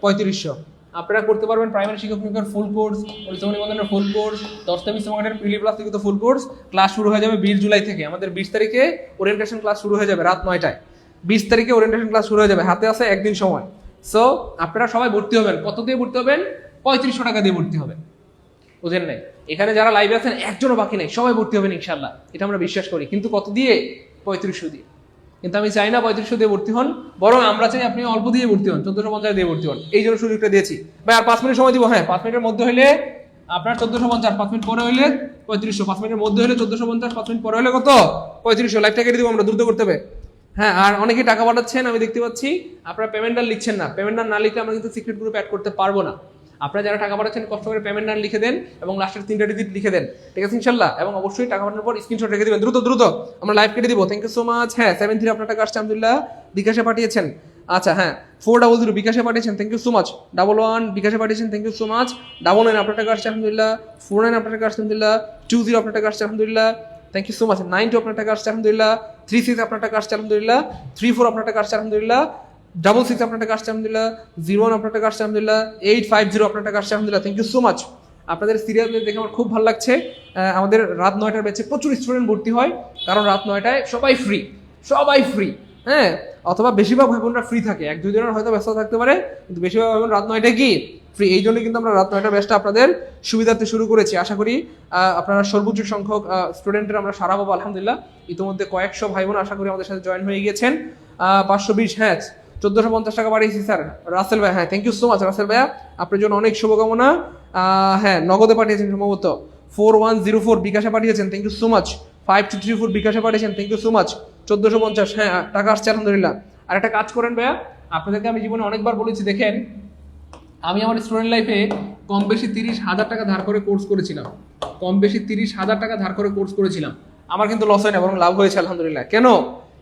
3500। আপনারা করতে পারবেন প্রাইমারি শিক্ষক নিয়োগের ফুল কোর্স, পরিশ্রম নিবন্ধনের ফুল কোর্স, 10টা মিশ্রমানের প্রিলি প্লাস থেকে ফুল কোর্স। ক্লাস শুরু হয়ে যাবে 20 জুলাই থেকে। আমাদের 20 তারিখে ওরিয়েন্টেশন ক্লাস শুরু হয়ে যাবে রাত 9টায়। 20 তারিখে ওরিয়েন্টেশন ক্লাস শুরু হয়ে যাবে, হাতে আছে একদিন সময়। সো আপনারা সবাই ভর্তি হবেন। কত দিয়ে ভর্তি হবেন? 3500 টাকা দিয়ে ভর্তি হবেন। বুঝেন নাই? এখানে যারা লাইভে আছেন একজনও বাকি নেই, সবাই ভর্তি হবেন ইনশাল্লাহ, এটা আমরা বিশ্বাস করি। কিন্তু কত দিয়ে? 3500 দিয়ে। কিন্তু আমি চাই না 3500 দিয়ে ভর্তি হন, বরং আমরা চাই আপনি অল্প দিয়ে ভর্তি হন, 1450 দিয়ে ভর্তি হন। এই জন্য সুযোগটা দিয়েছি ভাই। আর 5 মিনিট সময় দিব। হ্যাঁ, 5 মিনিটের মধ্যে হইলে আপনার 1450, 5 মিনিট পরে হইলে 3500। 5 মিনিটের মধ্যে হইলে 1450, 5 মিনিট পরে হইলে কত? 3500। লাইভটা কেটে দিব, আমরা দ্রুত করতে হবে। হ্যাঁ, আর অনেকেই টাকা পাঠাচ্ছেন, আমি দেখতে পাচ্ছি। আপনারা পেমেন্টটা লিখছেন না, পেমেন্টটা না লিখলে আমরা কিন্তু সিক্রেট গ্রুপে অ্যাড করতে পারবো না। আপনারা যারা টাকা পাঠাচ্ছেন কষ্ট করে পেমেন্ট নাম লিখে দেন এবং লাস্টের 3টা ডিজিট লিখে দেন, ঠিক আছে ইনশাল্লাহ। এবং অবশ্যই টাকা পাঠানোর পর স্ক্রিনশট রেখে দিবেন, দ্রুত দ্রুত আমরা লাইভ কেটে দিব। Thank you so much. হ্যাঁ 73 আপনার টাকা আসছে আলহামদুলিল্লাহ, বিকাশে পাঠিয়েছেন। আচ্ছা হ্যাঁ 400 বিকাশে পাঠিয়েছেন, থ্যাংক ইউ সো মাচ। 11 বিকাশে পাঠিয়েছেন, থ্যাংক ইউ সো মাচ। 99 আপনার টাকা আসছে আলহামদুলিল্লাহ। 49 আপনার টাকা আসছে আলহামদুলিল্লাহ। 20 আপনার টাকা আসছে আলহামদুলিল্লাহ, থ্যাংক ইউ সো মাচ। 92 আপনার টাকা আসছে আলহামদুলিল্লাহ। 36 আপনার টাকা আসছে আলহামদুলিল্লাহ। 34 আপনার টাকা আসছে আলহামদুলিল্লাহ। 66 আপনার টাকা আসছে আলহামদুলিল্লাহ। 01 আপনার টাকা আসছে আলহামদুলিল্লাহ। 850 আপনার টাকা আসছে আলহামদুলিল্লাহ, থ্যাংক ইউ সো মাচ। আপনাদের সিরিয়াল দেখে আমার খুব ভালো লাগছে। আমাদের রাত 9টার ব্যাচে প্রচুর স্টুডেন্ট ভর্তি হয়, কারণ রাত 9টায় সবাই ফ্রি, সবাই ফ্রি। হ্যাঁ অথবা বেশিরভাগ ভাই বোনরা ফ্রি থাকে, 1-2 জনের হয়তো ব্যস্ত থাকতে পারে, কিন্তু বেশিরভাগ ভাই বোন রাত 9টায় কি ফ্রি। এই জন্য কিন্তু আমরা রাত 9টার ব্যাচটা আপনাদের সুবিধার্থে শুরু করেছি। আশা করি আপনারা সর্বোচ্চ সংখ্যক স্টুডেন্টের আমরা সারা পাবো আলহামদুলিল্লাহ। ইতিমধ্যে কয়েকশো ভাই বোন আশা করি আমাদের সাথে জয়েন হয়ে গিয়েছেন। 520 হ্যাঁ 1450 টাকা বাড়িয়েছি স্যার রাসেল ভাই। হ্যাঁ thank you so much Russell ভাইয়া, আপনার জন্য অনেক শুভকামনা। হ্যাঁ নগদে পাঠিয়েছেন সম্ভবত। 4104 বিকাশে পাঠিয়েছেন, থ্যাংক ইউ সো মাচ। 5234 বিকাশে পাঠিয়েছেন, থ্যাংক ইউ সো মাচ। 1450 হ্যাঁ টাকা আসছে আলহামদুলিল্লাহ। আর একটা কাজ করেন ভাইয়া, আপনাদেরকে আমি জীবনে অনেকবার বলেছি, দেখেন আমি আমার স্টুডেন্ট লাইফে কম বেশি 30,000 টাকা ধার করে কোর্স করেছিলাম, কম বেশি 30,000 টাকা ধার করে কোর্স করেছিলাম। আমার কিন্তু লস হয় না, বরং লাভ হয়েছে আলহামদুলিল্লাহ। কেন?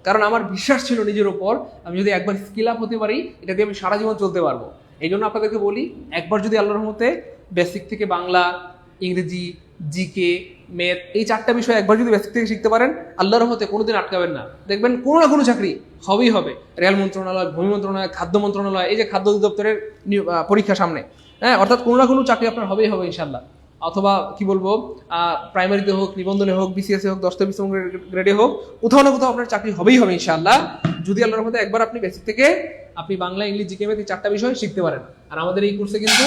কারণ আমার বিশ্বাস ছিল নিজের ওপর, আমি যদি একবার স্কিল আপ হতে পারি এটা দিয়ে আমি সারা জীবন চলতে পারবো। এই জন্য আপনাদেরকে বলি, একবার যদি আল্লাহর রহমতে বেসিক থেকে বাংলা, ইংরেজি, জিকে, ম্যাথ এই 4টা বিষয় একবার যদি বেসিক থেকে শিখতে পারেন, আল্লাহর রহমতে কোনোদিন আটকাবেন না, দেখবেন কোনো না কোনো চাকরি হবেই হবে। রেল মন্ত্রণালয়, ভূমি মন্ত্রণালয়, খাদ্য মন্ত্রণালয়, এই যে খাদ্য অধিদপ্তরের পরীক্ষা সামনে, হ্যাঁ অর্থাৎ কোনো না কোনো চাকরি আপনার হবেই হবে ইনশাল্লাহ। অথবা কি বলবো, প্রাইমারিতে হোক, নিবন্ধনে হোক, বিসিএসে হোক, 10টা 20 গ্রেডে হোক, কোথাও না কোথাও আপনার চাকরি হবেই হবে ইনশাল্লাহ, যদি আল্লাহর মধ্যে একবার আপনি বেসিক থেকে আপনি বাংলা, ইংলিশ, জিকে, ম্যাথ এই 4টা বিষয় শিখতে পারেন। আর আমাদের এই কোর্সে কিন্তু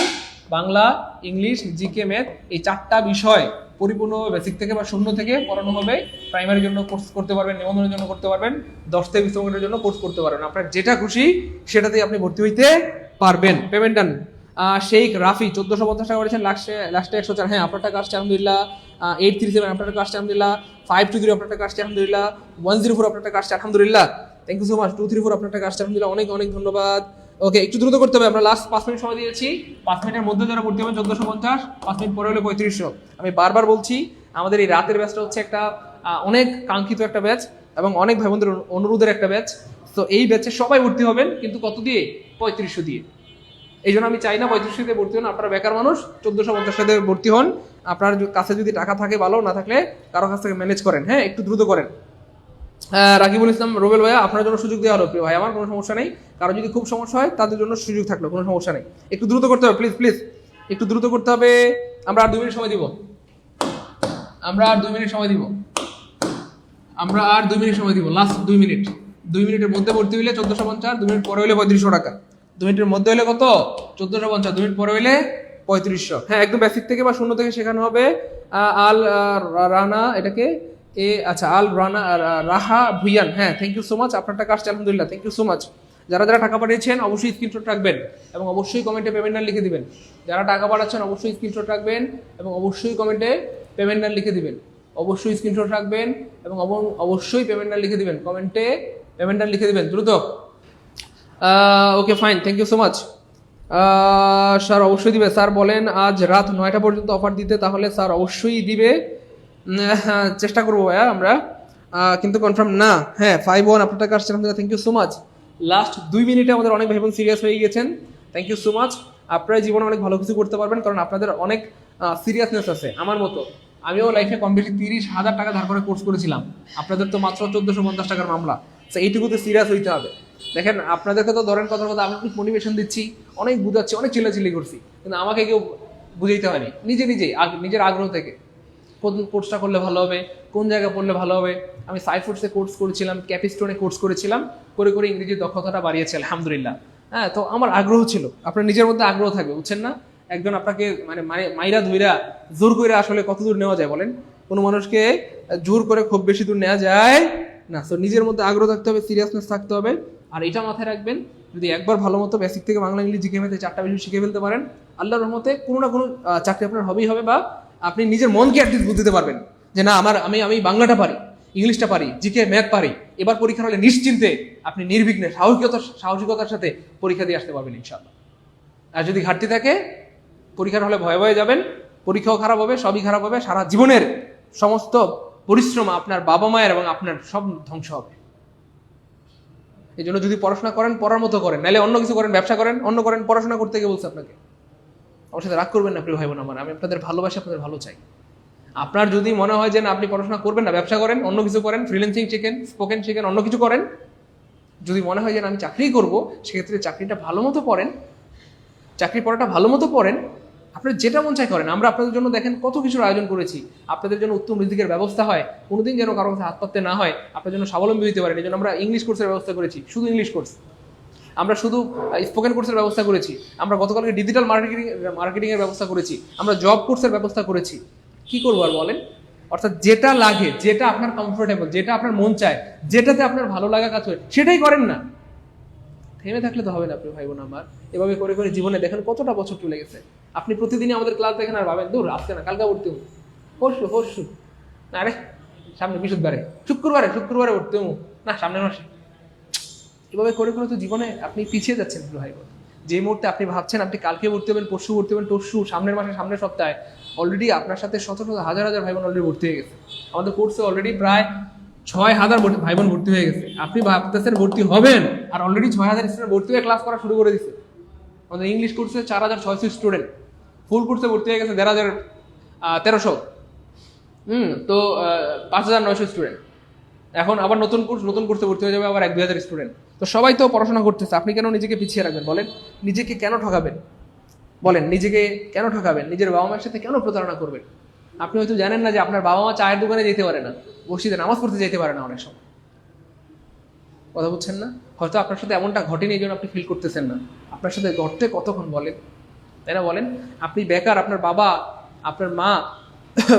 বাংলা, ইংলিশ, জিকে, ম্যাথ এই 4টা বিষয় পরিপূর্ণভাবে বেসিক থেকে বা শূন্য থেকে পড়ানো হবে। প্রাইমারির জন্য কোর্স করতে পারবেন, নিবন্ধনের জন্য করতে পারবেন, 10 থেকে 20 মিনিটের জন্য কোর্স করতে পারবেন। আপনার যেটা খুশি সেটাতেই আপনি ভর্তি হইতে পারবেন। পেমেন্ট ডান। শেখ রাফি 1450 টাকা করেছেন, লাস্টে 104 হ্যাঁ আপনার টাকা আসছে আলহামদুলিল্লাহ। 837 আপনার টাকা আসছে আলহামদুলিল্লাহ। 520 আপনার টাকা আসছে আলহামদুলিল্লাহ। 104 আপনার টাকা আসছে আলহামদুলিল্লাহ, থ্যাংক ইউ সো মাচ। 234 আপনার টাকা আসছে আলহামদুলিল্লাহ, অনেক অনেক ধন্যবাদ। ওকে একটু দ্রুত করতে হবে, আমরা লাস্ট 5 মিনিট সময় দিয়েছি। 5 মিনিটের মধ্যে যারা ভর্তি হবেন 1450, 5 মিনিট পরে হলে 3500। আমি বারবার বলছি, আমাদের এই রাতের ব্যাচটা হচ্ছে একটা অনেক কাঙ্ক্ষিত একটা ব্যাচ এবং অনেক ভাই বোনদের অনুরোধের একটা ব্যাচ। তো এই ব্যাচে সবাই ভর্তি হবেন, কিন্তু কত দিয়ে? 3500 দিয়ে। এই জন্য আমি চাই না 3500 দিয়ে ভর্তি হন। আপনারা বেকার মানুষ, 1450 টাকা দিয়ে ভর্তি হন। আপনার কাছে যদি টাকা থাকে ভালো, না থাকলে কারো কাছ থেকে ম্যানেজ করেন। হ্যাঁ একটু দ্রুত করেন। রাকিবুল ইসলাম রুবেল ভাইয়া, আপনার জন্য সুযোগ দেওয়া হলো প্রিয় ভাই আমার, কোনো সমস্যা নেই। কারো যদি খুব সমস্যা হয় তাদের জন্য সুযোগ থাকলো, কোনো সমস্যা নেই। একটু দ্রুত করতে হবে প্লিজ প্লিজ, একটু দ্রুত করতে হবে। আমরা আর 2 মিনিট সময় দিব, আমরা আর 2 মিনিট সময় দিব, আমরা আর 2 মিনিট সময় দিব, লাস্ট 2 মিনিট। 2 মিনিটের মধ্যে ভর্তি হইলে 1450, 2 মিনিট পরে হইলে 3500 টাকা। 2 মিনিটের মধ্যে হলে কত? 1450, 2 মিনিট পরে হইলে 3500। হ্যাঁ একদম বেসিক থেকে বা শূন্য থেকে শেখানো হবে। আল রানা এটাকে আচ্ছা আল রানা রাহা ভুইয়ান, হ্যাঁ থ্যাংক ইউ সো মাচ, আপনার টাকা আসছে আলহামদুলিল্লাহ, থ্যাংক ইউ সো মাচ। যারা যারা টাকা পাঠিয়েছেন অবশ্যই স্ক্রিনশট রাখবেন এবং অবশ্যই কমেন্টে পেমেন্ট নাম লিখে দিবেন। যারা টাকা পাঠাচ্ছেন অবশ্যই স্ক্রিনশট রাখবেন এবং অবশ্যই কমেন্টে পেমেন্ট নাম লিখে দিবেন। অবশ্যই স্ক্রিনশট রাখবেন এবং অবশ্যই পেমেন্ট নাম লিখে দিবেন, কমেন্টে পেমেন্ট নাম লিখে দিবেন দ্রুত। Okay fine, thank you so much. Sir অবশ্যই দিবে। স্যার বলেন আজ রাত 9টা পর্যন্ত অফার দিতে, তাহলে স্যার অবশ্যই দিবে। চেষ্টা করবো ভাইয়া আমরা, কিন্তু কনফার্ম না। হ্যাঁ 51 আপনার টাকা আসছে আলহামদুলিল্লাহ, thank you so much. Last 2 মিনিটে আমাদের অনেক ভাই বোন সিরিয়াস হয়ে গেছেন, থ্যাংক ইউ সো মাচ। আপনারা জীবনে অনেক ভালো কিছু করতে পারবেন, কারণ আপনাদের অনেক সিরিয়াসনেস আছে আমার মতো। আমিও লাইফে কম বেশি 30,000 টাকা ধার করে কোর্স করেছিলাম, আপনাদের তো মাত্র 1450 টাকার মামলা। তো এইটুকুতে সিরিয়াস হইতে হবে। দেখেন আপনাদেরকে তো ধরেন কথার কথা আমি মোটিভেশন দিচ্ছি, অনেক বুঝাচ্ছি, অনেক চিল্লাচিল্লি করছি, কিন্তু আমাকে কেউ বুঝাইতে হয়নি, নিজের আগ্রহ থেকে কোন কোর্সটা করলে ভালো হবে, কোন জায়গায় পড়লে ভালো হবে। আমি সাইফুডসে কোর্স করেছিলাম, ক্যাপিস্টোনে কোর্স করেছিলাম, করে করে ইংরেজির দক্ষতাটা বাড়িয়েছি আলহামদুলিল্লাহ। হ্যাঁ তো আমার আগ্রহ ছিল, আপনার নিজের মধ্যে আগ্রহ থাকবে, বুঝছেন না? একজন আপনাকে মানে মাইরা ধইরা জোর করে আসলে কত দূর নেওয়া যায় বলেন? কোনো মানুষকে জোর করে খুব বেশি দূর নেওয়া যায় না। তো নিজের মধ্যে আগ্রহ থাকতে হবে, সিরিয়াসনেস থাকতে হবে। আর এটা মাথায় রাখবেন, যদি একবার ভালো মতো বেসিক থেকে বাংলা, ইংলিশ, জিকে, ম্যাথে 4টা বিষয় শিখে ফেলতে পারেন, আল্লাহর রহমতে কোনো না কোনো চাকরি আপনার হবেই হবে, বা আপনি নিজের মনকে অ্যাটলিস্ট বুঝতে পারবেন যে না আমি বাংলাটা পারি, ইংলিশটা পারি, জিকে ম্যাথ পারি। এবার পরীক্ষা হলে নিশ্চিন্তে আপনি নির্বিঘ্নে সাহসিকতার সাথে পরীক্ষা দিয়ে আসতে পারবেন ইনশাআল্লাহ। আর যদি ঘাটতি থাকে পরীক্ষার হলে ভয়ে ভয়ে যাবেন, পরীক্ষাও খারাপ হবে, সবই খারাপ হবে, সারা জীবনের সমস্ত পরিশ্রম আপনার বাবা মায়ের এবং আপনার সব ধ্বংস হবে। এই জন্য যদি পড়াশোনা করেন পড়ার মতো করেন, নাহলে অন্য কিছু করেন, ব্যবসা করেন, অন্য করেন, পড়াশোনা করতে গিয়ে বলছে আপনাকে। আমার সাথে রাগ করবেন না প্রিয় ভাই বোন আমার, আমি আপনাদের ভালোবাসি, আপনাদের ভালো চাই। আপনার যদি মনে হয় যে না আপনি পড়াশোনা করবেন না, ব্যবসা করেন, অন্য কিছু করেন, ফ্রিল্যান্সিং শিখেন, স্পোকেন শিখেন, অন্য কিছু করেন। যদি মনে হয় যে আমি চাকরি করব, সেক্ষেত্রে চাকরিটা ভালো মতো পড়েন, চাকরি পড়াটা ভালো মতো পড়েন, আপনার যেটা মন চাই করেন। আমরা আপনাদের জন্য দেখেন কত কিছুর আয়োজন করেছি, আপনাদের জন্য উত্তম রিজিকের ব্যবস্থা হয়, কোনোদিন যেন কারো কাছে হাত পাততে না হয়, আপনার জন্য স্বাবলম্বী হতে পারেন। এই জন্য আমরা ইংলিশ কোর্সের ব্যবস্থা করেছি, শুধু ইংলিশ কোর্স। আমরা শুধু স্পোকেন কোর্সের ব্যবস্থা করেছি, আমরা গতকালকে ডিজিটাল মার্কেটিং এর ব্যবস্থা করেছি, আমরা জব কোর্সের ব্যবস্থা করেছি। কি করবো আর বলেন? অর্থাৎ যেটা লাগে, যেটা আপনার কমফোর্টেবল, যেটা আপনার মন চায়, যেটাতে আপনার ভালো লাগা কাজ হয়, সেটাই করেন না। থেমে থাকলে তো হবে না প্রিয় ভাই বোন আমার। এভাবে করে করে জীবনে দেখেন কতটা বছর চলে গেছে। আপনি প্রতিদিনই আমাদের ক্লাস দেখেন আর ভাবেন দূর আজকে না, কালকে উঠতে হবো, পরশু না রে, সামনে বৃহস্পতিবারে, শুক্রবারে উঠতে হবো না, সামনের মাসে। এভাবে করে করে তো জীবনে আপনি পিছিয়ে যাচ্ছেন প্রিয় ভাই বোন। যে মুহূর্তে আপনি ভাবছেন আপনি কালকে ভর্তি হবেন, পরশু ভর্তি হবেন, সামনের মাসে, সামনের সপ্তাহে, অলরেডি আপনার সাথে শত শত হাজার হাজার ভাই বোন অলরেডি ভর্তি হয়ে গেছে। আমাদের কোর্সে অলরেডি প্রায় 6,000 ভাই বোন ভর্তি হয়ে গেছে। আপনি ভাবতেছেন ভর্তি হবেন, আর অলরেডি 6,000 স্টুডেন্ট ভর্তি হয়ে ক্লাস করা শুরু করে দিচ্ছে। আমাদের ইংলিশ কোর্সে 4,600 স্টুডেন্ট, ফুল কোর্সে ভর্তি হয়ে গেছে 1300, তো 5,900 স্টুডেন্ট। এখন আবার নতুন কোর্সে ভর্তি হয়ে যাবে আবার 1-2,000 স্টুডেন্ট। তো সবাই তো পড়াশোনা করতেছে, আপনি কেন নিজেকে পিছিয়ে রাখবেন বলেন? নিজেকে কেন ঠকাবেন বলেন? নিজেকে কেন ঠকাবেন? নিজের বাবা মায়ের সাথে কেন প্রতারণা করবেন? আপনি হয়তো জানেন না যে আপনার বাবা মা চায়ের দোকানে যেতে পারে না, মসজিদে নামাজ পড়তে যেতে পারে না অনেক সময়। কথা বুঝছেন না? হয়তো আপনার সাথে এমনটা ঘটেনি, এই জন্য আপনি ফিল করতেছেন না। আপনার সাথে ঘটতে কতক্ষণ বলেন, তাই না বলেন? আপনি বেকার, আপনার বাবা আপনার মা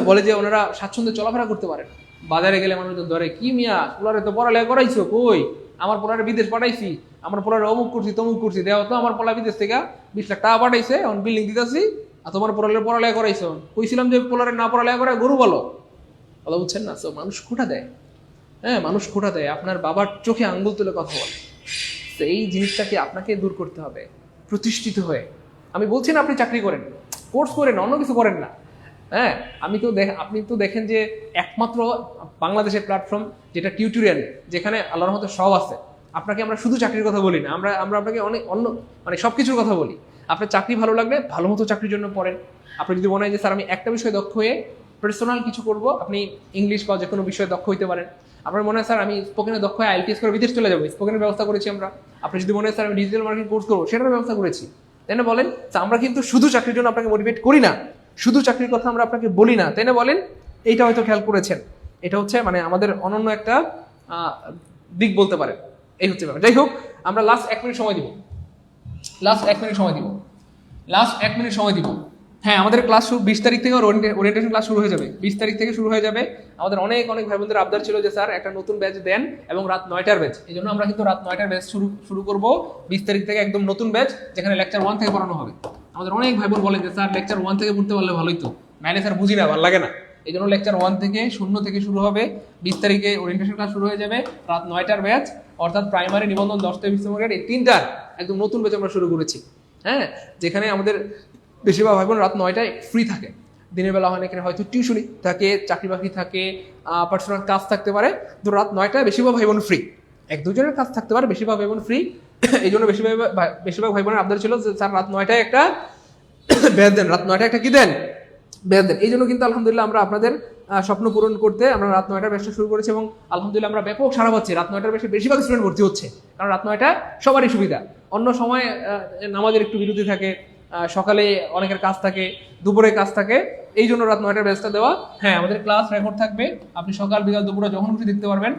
বলে যে ওনারা স্বাচ্ছন্দ্যে চলাফেরা করতে পারেন। বাজারে গেলে মানুষজন ধরে, কি মিয়া পোলারে তো পড়ালেখা করাইছো, কই আমার পোলারে বিদেশ পাঠাইছি, আমার পোলারে অমুক করছি তমুক করছি, দেওয়া তো আমার পোলা বিদেশ থেকে 20 লাখ টাকা পাঠাইছে, এখন বিল্ডিং দিতেছি, আর তোমার পোলারে পড়ালেখা করাইছো। কইছিলাম যে পোলারে না পড়ালেখা করে গরু বলো। কথা বুঝছেন না? তো মানুষ খোঁটা দেয়, হ্যাঁ মানুষ খোঁটা দেয়, আপনার বাবার চোখে আঙ্গুল তুলে কথা বলে। তো এই জিনিসটাকে আপনাকে দূর করতে হবে প্রতিষ্ঠিত হয়ে। আমি বলছি না আপনি চাকরি করেন, কোর্স করেন, অন্য কিছু করেন না। হ্যাঁ, আপনি তো দেখেন যে একমাত্র বাংলাদেশের প্ল্যাটফর্ম যেটা টিউটোরিয়াল, যেখানে আল্লাহর রহমতে সব আছে। আপনাকে আমরা শুধু চাকরির কথা বলি না, আমরা আপনাকে অনেক অন্য মানে সবকিছুর কথা বলি। আপনার চাকরি ভালো লাগলে ভালো মতো চাকরির জন্য পড়েন। আপনি যদি মনে হয় যে স্যার আমি একটা বিষয়ে দক্ষ হয়ে পার্সোনাল কিছু করব, আপনি ইংলিশ বা যে কোনো বিষয়ে দক্ষ হইতে পারেন। আপনার মনে হয় স্যার আমি স্পোকেনে দক্ষ হয়ে IELTS করে বিদেশ চলে যাবো, স্পোকেনের ব্যবস্থা করেছি আমরা। আপনি যদি মনে হয় স্যার আমি ডিজিটাল মার্কেটিং কোর্স করবো, সেটার ব্যবস্থা করেছি, তাই না বলেন? আমরা কিন্তু শুধু চাকরির জন্য আপনাকে মোটিভেট করি না, শুধু চাকরির কথা আমরা আপনাকে বলি না, তাই না বলেন? এইটা হয়তো খেয়াল করেছেন। এটা হচ্ছে মানে আমাদের অনন্য একটা দিক বলতে পারেন। এই হচ্ছে ব্যাপার। যাই হোক, আমরা লাস্ট 1 মিনিট সময় দিব, লাস্ট 1 মিনিট সময় দিব। হ্যাঁ, আমাদের ক্লাস 20 তারিখ থেকে ওরিয়েন্টেশন ক্লাস শুরু হয়ে যাবে। 20 তারিখ থেকে শুরু হয়ে যাবে। আমাদের অনেক ভাই বোনদের আবদার ছিল যে স্যার একটা নতুন ব্যাচ দেন, এবং রাত 9টার ব্যাচ। এই জন্য আমরা কিন্তু রাত 9টার ব্যাচ শুরু করবো 20 তারিখ থেকে, একদম নতুন ব্যাচ, যেখানে লেকচার 1 থেকে পড়ানো হবে। আমাদের অনেক ভাই বোন বলেন যে স্যার লেকচার 1 থেকে পড়তে পারলে ভালোই তো, নাইলে স্যার বুঝি না, ভালো লাগে না। এই জন্য লেকচার 1 থেকে 0 থেকে শুরু হবে। 20 তারিখে ওরিয়েন্টেশন ক্লাস শুরু হয়ে যাবে, রাত 9টার ব্যাচ, অর্থাৎ প্রাইমারি, নিবন্ধন, 10 থেকে 20 নম্বর এই 3টার একদম নতুন ব্যাচ আমরা শুরু করেছি। হ্যাঁ, যেখানে আমাদের বেশিরভাগ ভাই বোন রাত 9টায় ফ্রি থাকে। দিনের বেলা অনেকের হয়তো টিউশনি থাকে, চাকরি বাকরি থাকে, পার্সোনাল কাজ থাকতে পারে, তো রাত 9টায় বেশিরভাগ ভাই বোন ফ্রি। 1-2 জনের কাজ থাকতে পারে, বেশিরভাগ ভাই বোন ফ্রি। এই জন্য বেশিরভাগ ভাই বোনের আবদার ছিল যে স্যার রাত 9টায় একটা ব্যাচ দেন, রাত 9টায় একটা কি দেন, ব্যাচ দেন। এই জন্য কিন্তু আলহামদুলিল্লাহ আমরা আপনাদের স্বপ্ন পূরণ করতে আমরা রাত 9টার ব্যাচটা শুরু করেছি, এবং আলহামদুলিল্লাহ আমরা ব্যাপক সারা পাচ্ছি। রাত 9টার ব্যাচে বেশিরভাগ স্টুডেন্ট ভর্তি হচ্ছে, কারণ রাত 9টা সবারই সুবিধা। অন্য সময় নামাজের একটু বিরতি থাকে, সকালে অনেকের কাজ থাকে, দুপুরে কাজ থাকে, এই জন্য রাত 9টার ব্যাচটা দেওয়া। হ্যাঁ, আমাদের ক্লাস রেকর্ড থাকবে, আপনি সকাল বিকাল দুপুরে যখন খুশি দেখতে পারবেন।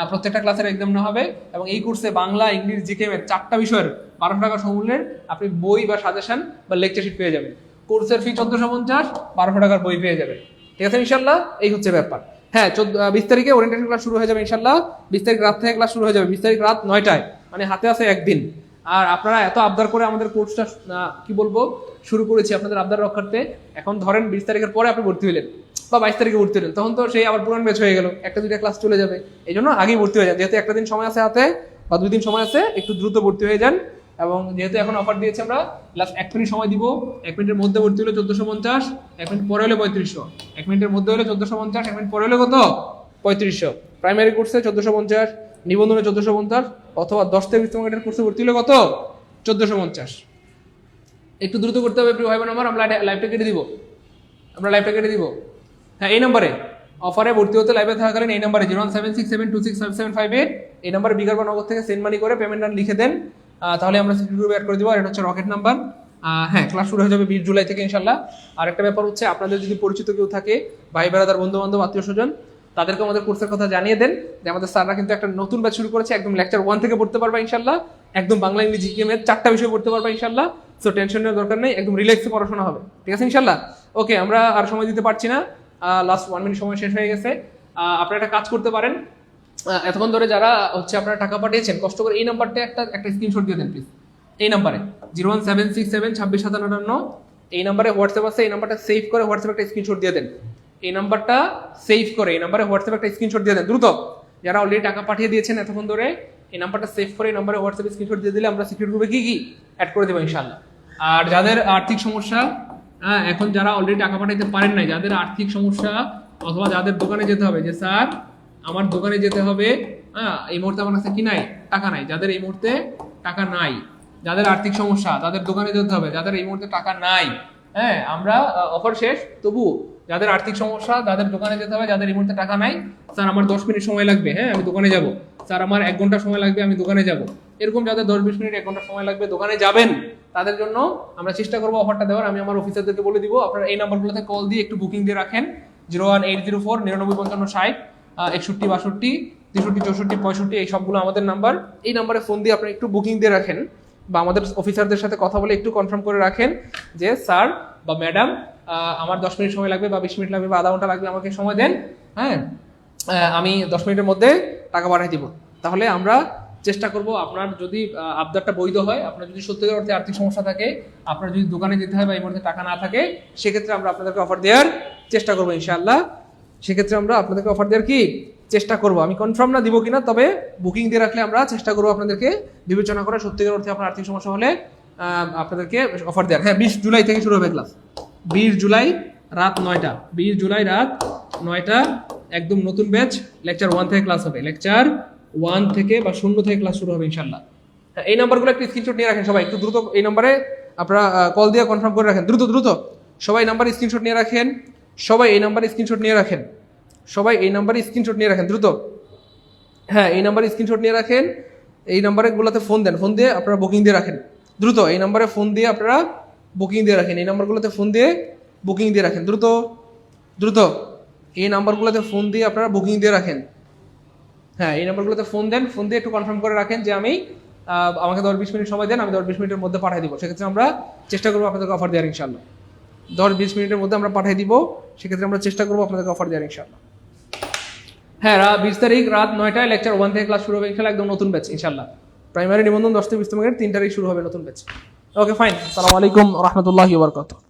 প্রত্যেকটা ক্লাসের এক্সাম নেওয়া হবে, এবং এই কোর্সে বাংলা, ইংলিশ, জিকে, ম্যাথ 4টা বিষয়ের 1200 টাকা সমূল্যের আপনি বই বা সাজেশন বা লেকচার শিট পেয়ে যাবেন। কোর্সের ফি 1450, 1200 টাকার বই পেয়ে যাবেন। ঠিক আছে ইনশাল্লাহ? এই হচ্ছে ব্যাপার। হ্যাঁ, 20 তারিখে ওরিয়েন্টেশন ক্লাস শুরু হয়ে যাবে ইনশাল্লাহ। 20 তারিখ রাত থেকে ক্লাস শুরু হয়ে যাবে, 20 তারিখ রাত 9টায়, মানে হাতে আছে একদিন। আর আপনারা এত আবদার করে আমাদের কোর্সটা কি বলবো শুরু করেছি আপনাদের আবদার রক্ষার্থে। এখন ধরেন 20 তারিখের পরে আপনি ভর্তি হলেন বা 22 তারিখে ভর্তি হলেন, তখন তো সেই আবার পুরান ব্যাচ হয়ে গেল, 1-2টা ক্লাস চলে যাবে। এই জন্য আগেই ভর্তি হয়ে যান, যেহেতু একটা দিন সময় আছে হাতে বা 2 দিন সময় আছে, একটু দ্রুত ভর্তি হয়ে যান। এবং যেহেতু এখন অফার দিয়েছে আমরা লাস্ট 1 মিনিট সময় দিব। 1 মিনিটের মধ্যে ভর্তি হলে 1450, 1 মিনিট পরে হলে 3500, 1 মিনিটের মধ্যে হলে 1450, 1 মিনিট পরে হলে কত 3500। প্রাইমারি কোর্সে 1450, নিবন্ধনে 1450, অথবা 10 থেকে 20 মার্কেটের কোর্সে ভর্তি হলে কত 1450। একটু দ্রুত করতে হবে প্রিয় ভাই বোন আমার, আমরা লাইভটা কেটে দিব। হ্যাঁ, এই নম্বরে অফারে ভর্তি হতে লাইভে থাকাকালীন এই নম্বরে 01767265758 এই নম্বরে বিকাশ বা নগদ থেকে সেন্ড মানি করে পেমেন্ট লিখে দেন, তাহলে আমরা সিক্রেট গ্রুপে অ্যাড করে দিব। আর এটা হচ্ছে রকেট নাম্বার। হ্যাঁ, ক্লাস শুরু হয়ে যাবে 20 জুলাই থেকে ইনশাল্লাহ। আর একটা ব্যাপার হচ্ছে, আপনাদের যদি পরিচিত কেউ থাকে, ভাই বেড়াদার, বন্ধু বান্ধব, আত্মীয় স্বজন, তাদেরকে আমাদের কোর্সের কথা জানিয়ে দেন যে আমাদের স্যাররা কিন্তু একটা নতুন ব্যাচ শুরু করেছে। একদম লেকচার 1 থেকে পড়তে পারবা ইনশাল্লাহ, একদম বাংলা, ইংরেজি, জিকে, ম্যাথ 4টা বিষয় পড়তে পারবা ইনশাল্লাহ। সো টেনশন নেওয়ার দরকার নেই, একদম রিল্যাক্সে পড়াশোনা হবে, ঠিক আছে ইনশাল্লাহ। ওকে, আমরা আর সময় দিতে পারছি না, লাস্ট 1 মিনিট সময় শেষ হয়ে গেছে। আপনারা একটা কাজ করতে পারেন, এতক্ষণ ধরে যারা হচ্ছে আপনারা টাকা পাঠিয়েছেন, কষ্ট করে এই নাম্বারটা একটা স্ক্রিনশট দিয়ে দেন প্লিজ। এই নাম্বারে 01767265758 এই নাম্বারে হোয়াটসঅ্যাপ আছে, এই নাম্বারটা সেভ করে হোয়াটসঅ্যাপে একটা স্ক্রিনশট দিয়ে দেন। এই নাম্বারটা সেভ করে এই নাম্বারে হোয়াটসঅ্যাপে একটা স্ক্রিনশট দিয়ে দেন দ্রুত। যারা অলরেডি টাকা পাঠিয়ে দিয়েছেন এতক্ষণ ধরে, এই নাম্বারটা সেভ করে এই নাম্বারে হোয়াটসঅ্যাপে স্ক্রিনশট দিয়ে দিলে আমরা সিক্রেট গ্রুপে কি অ্যাড করে দেবো ইনশাআল্লাহ। আর যাদের আর্থিক সমস্যা, এখন যারা অলরেডি টাকা পাঠাইতে পারেন নাই, যাদের আর্থিক সমস্যা, অথবা যাদের দোকানে যেতে হবে যে স্যার আমার দোকানে যেতে হবে, এই মুহূর্তে আমার কাছে কি নাই, টাকা নাই, যাদের এই মুহূর্তে টাকা নাই, যাদের আর্থিক সমস্যা, তাদের দোকানে যেতে হবে, যাদের এই মুহূর্তে টাকা নাই, হ্যাঁ আমরা অফার শেষ, তবু যাদের আর্থিক সমস্যা, যাদের দোকানে যেতে হবে, যাদের এই মুহূর্তে টাকা নাই, স্যার আমার 10 মিনিট সময় লাগবে, হ্যাঁ আমি দোকানে যাব, স্যার আমার 1 ঘন্টা সময় লাগবে, আমি দোকানে যাব, এরকম যাদের 10-20 মিনিট 1 ঘন্টা সময় লাগবে দোকানে যাবেন, তাদের জন্য আমরা চেষ্টা করবো অফারটা দেওয়ার। আমি আমার অফিসারদেরকে বলে দিব, আপনারা এই নাম্বারগুলোতে কল দিয়ে একটু বুকিং দিয়ে রাখেন, 01804 9955 61 62 63 64 65, এই সবগুলো আমাদের নাম্বার। এই নাম্বারে ফোন দিয়ে আপনারা একটু বুকিং দিয়ে রাখেন, বা আমাদের অফিসারদের সাথে কথা বলে একটু কনফার্ম করে রাখেন যে স্যার বা ম্যাডাম আমার 10 মিনিট সময় লাগবে, বা 20 মিনিট লাগবে, বা আধা ঘন্টা লাগবে, আমাকে সময় দেন, হ্যাঁ আমি 10 মিনিটের মধ্যে টাকা পাঠিয়ে দিব। তাহলে আমরা চেষ্টা করব, আপনার যদি আবদারটা বৈধ হয়, আপনার যদি সত্যিকার অর্থে আর্থিক সমস্যা থাকে, আপনার যদি দোকানে যেতে হয় বা এই মুহূর্তে টাকা না থাকে, সেক্ষেত্রে আমরা আপনাদেরকে অফার দেওয়ার চেষ্টা করবো ইনশাআল্লাহ। সেক্ষেত্রে আমরা আপনাদেরকে অফার দেওয়ার চেষ্টা করবো। আমি কনফার্ম না দিব কিনা, তবে বুকিং দিয়ে রাখলে আমরা চেষ্টা করবো আপনাদেরকে বিবেচনা করে সত্যিকার অর্থে আপনার আর্থিক সমস্যা হলে আপনাদেরকে অফার দেওয়ার। হ্যাঁ, 20 জুলাই থেকে শুরু হবে ক্লাস, 20 জুলাই রাত 9টা, 20 জুলাই রাত 9টা একদম নতুন ব্যাচ, লেকচার 1 থেকে ক্লাস হবে, লেকচার 1 থেকে বা 0 থেকে ক্লাস শুরু হবে ইনশাল্লাহ। এই নাম্বারগুলো একটু স্ক্রিনশট নিয়ে রাখেন সবাই, একটু দ্রুত এই নাম্বারে আপনারা কল দিয়ে কনফার্ম করে রাখেন, দ্রুত সবাই নাম্বার স্ক্রিনশট নিয়ে রাখেন, সবাই এই নাম্বারে স্ক্রিনশট নিয়ে রাখেন, সবাই এই নাম্বারে স্ক্রিনশট নিয়ে রাখেন দ্রুত। হ্যাঁ, এই নাম্বারে স্ক্রিনশট নিয়ে রাখেন, এই নাম্বারে গুলোতে ফোন দেন, ফোন দিয়ে আপনারা বুকিং দিয়ে রাখেন দ্রুত। এই নাম্বারে ফোন দিয়ে আপনারা বুকিং দিয়ে রাখেন, এই নাম্বারগুলোতে ফোন দিয়ে বুকিং দিয়ে রাখেন দ্রুত। এই নাম্বারগুলোতে ফোন দিয়ে আপনারা বুকিং দিয়ে রাখেন। হ্যাঁ, এই নাম্বারগুলোতে ফোন দেন, ফোন দিয়ে একটু কনফার্ম করে রাখেন যে আমাকে 10-20 মিনিট সময় দেন, আমি 10-20 মিনিটের মধ্যে পাঠিয়ে দিব। সেক্ষেত্রে আমরা চেষ্টা করবো আপনাদেরকে অফার দেওয়ার ইনশাআল্লাহ। 10-20 মিনিটের মধ্যে আমরা পাঠিয়ে দিব, সেক্ষেত্রে আমরা চেষ্টা করবো আপনাদেরকে অফার দেওয়ার ইনশাআল্লাহ। হ্যাঁ, 20 তারিখ রাত 9টায় লেকচার 1 থেকে ক্লাস শুরু হবে ইনশাআল্লাহ, একদম নতুন ব্যাচ ইনশাআল্লাহ। প্রাইমারি নিবন্ধন 10 থেকে 20 মিনিট, 3 তারিখ শুরু হবে নতুন ব্যাচ। ওকে ফাইন, আসসালামু আলাইকুম ওয়া রাহমাতুল্লাহি ওয়া বারাকাতুহু।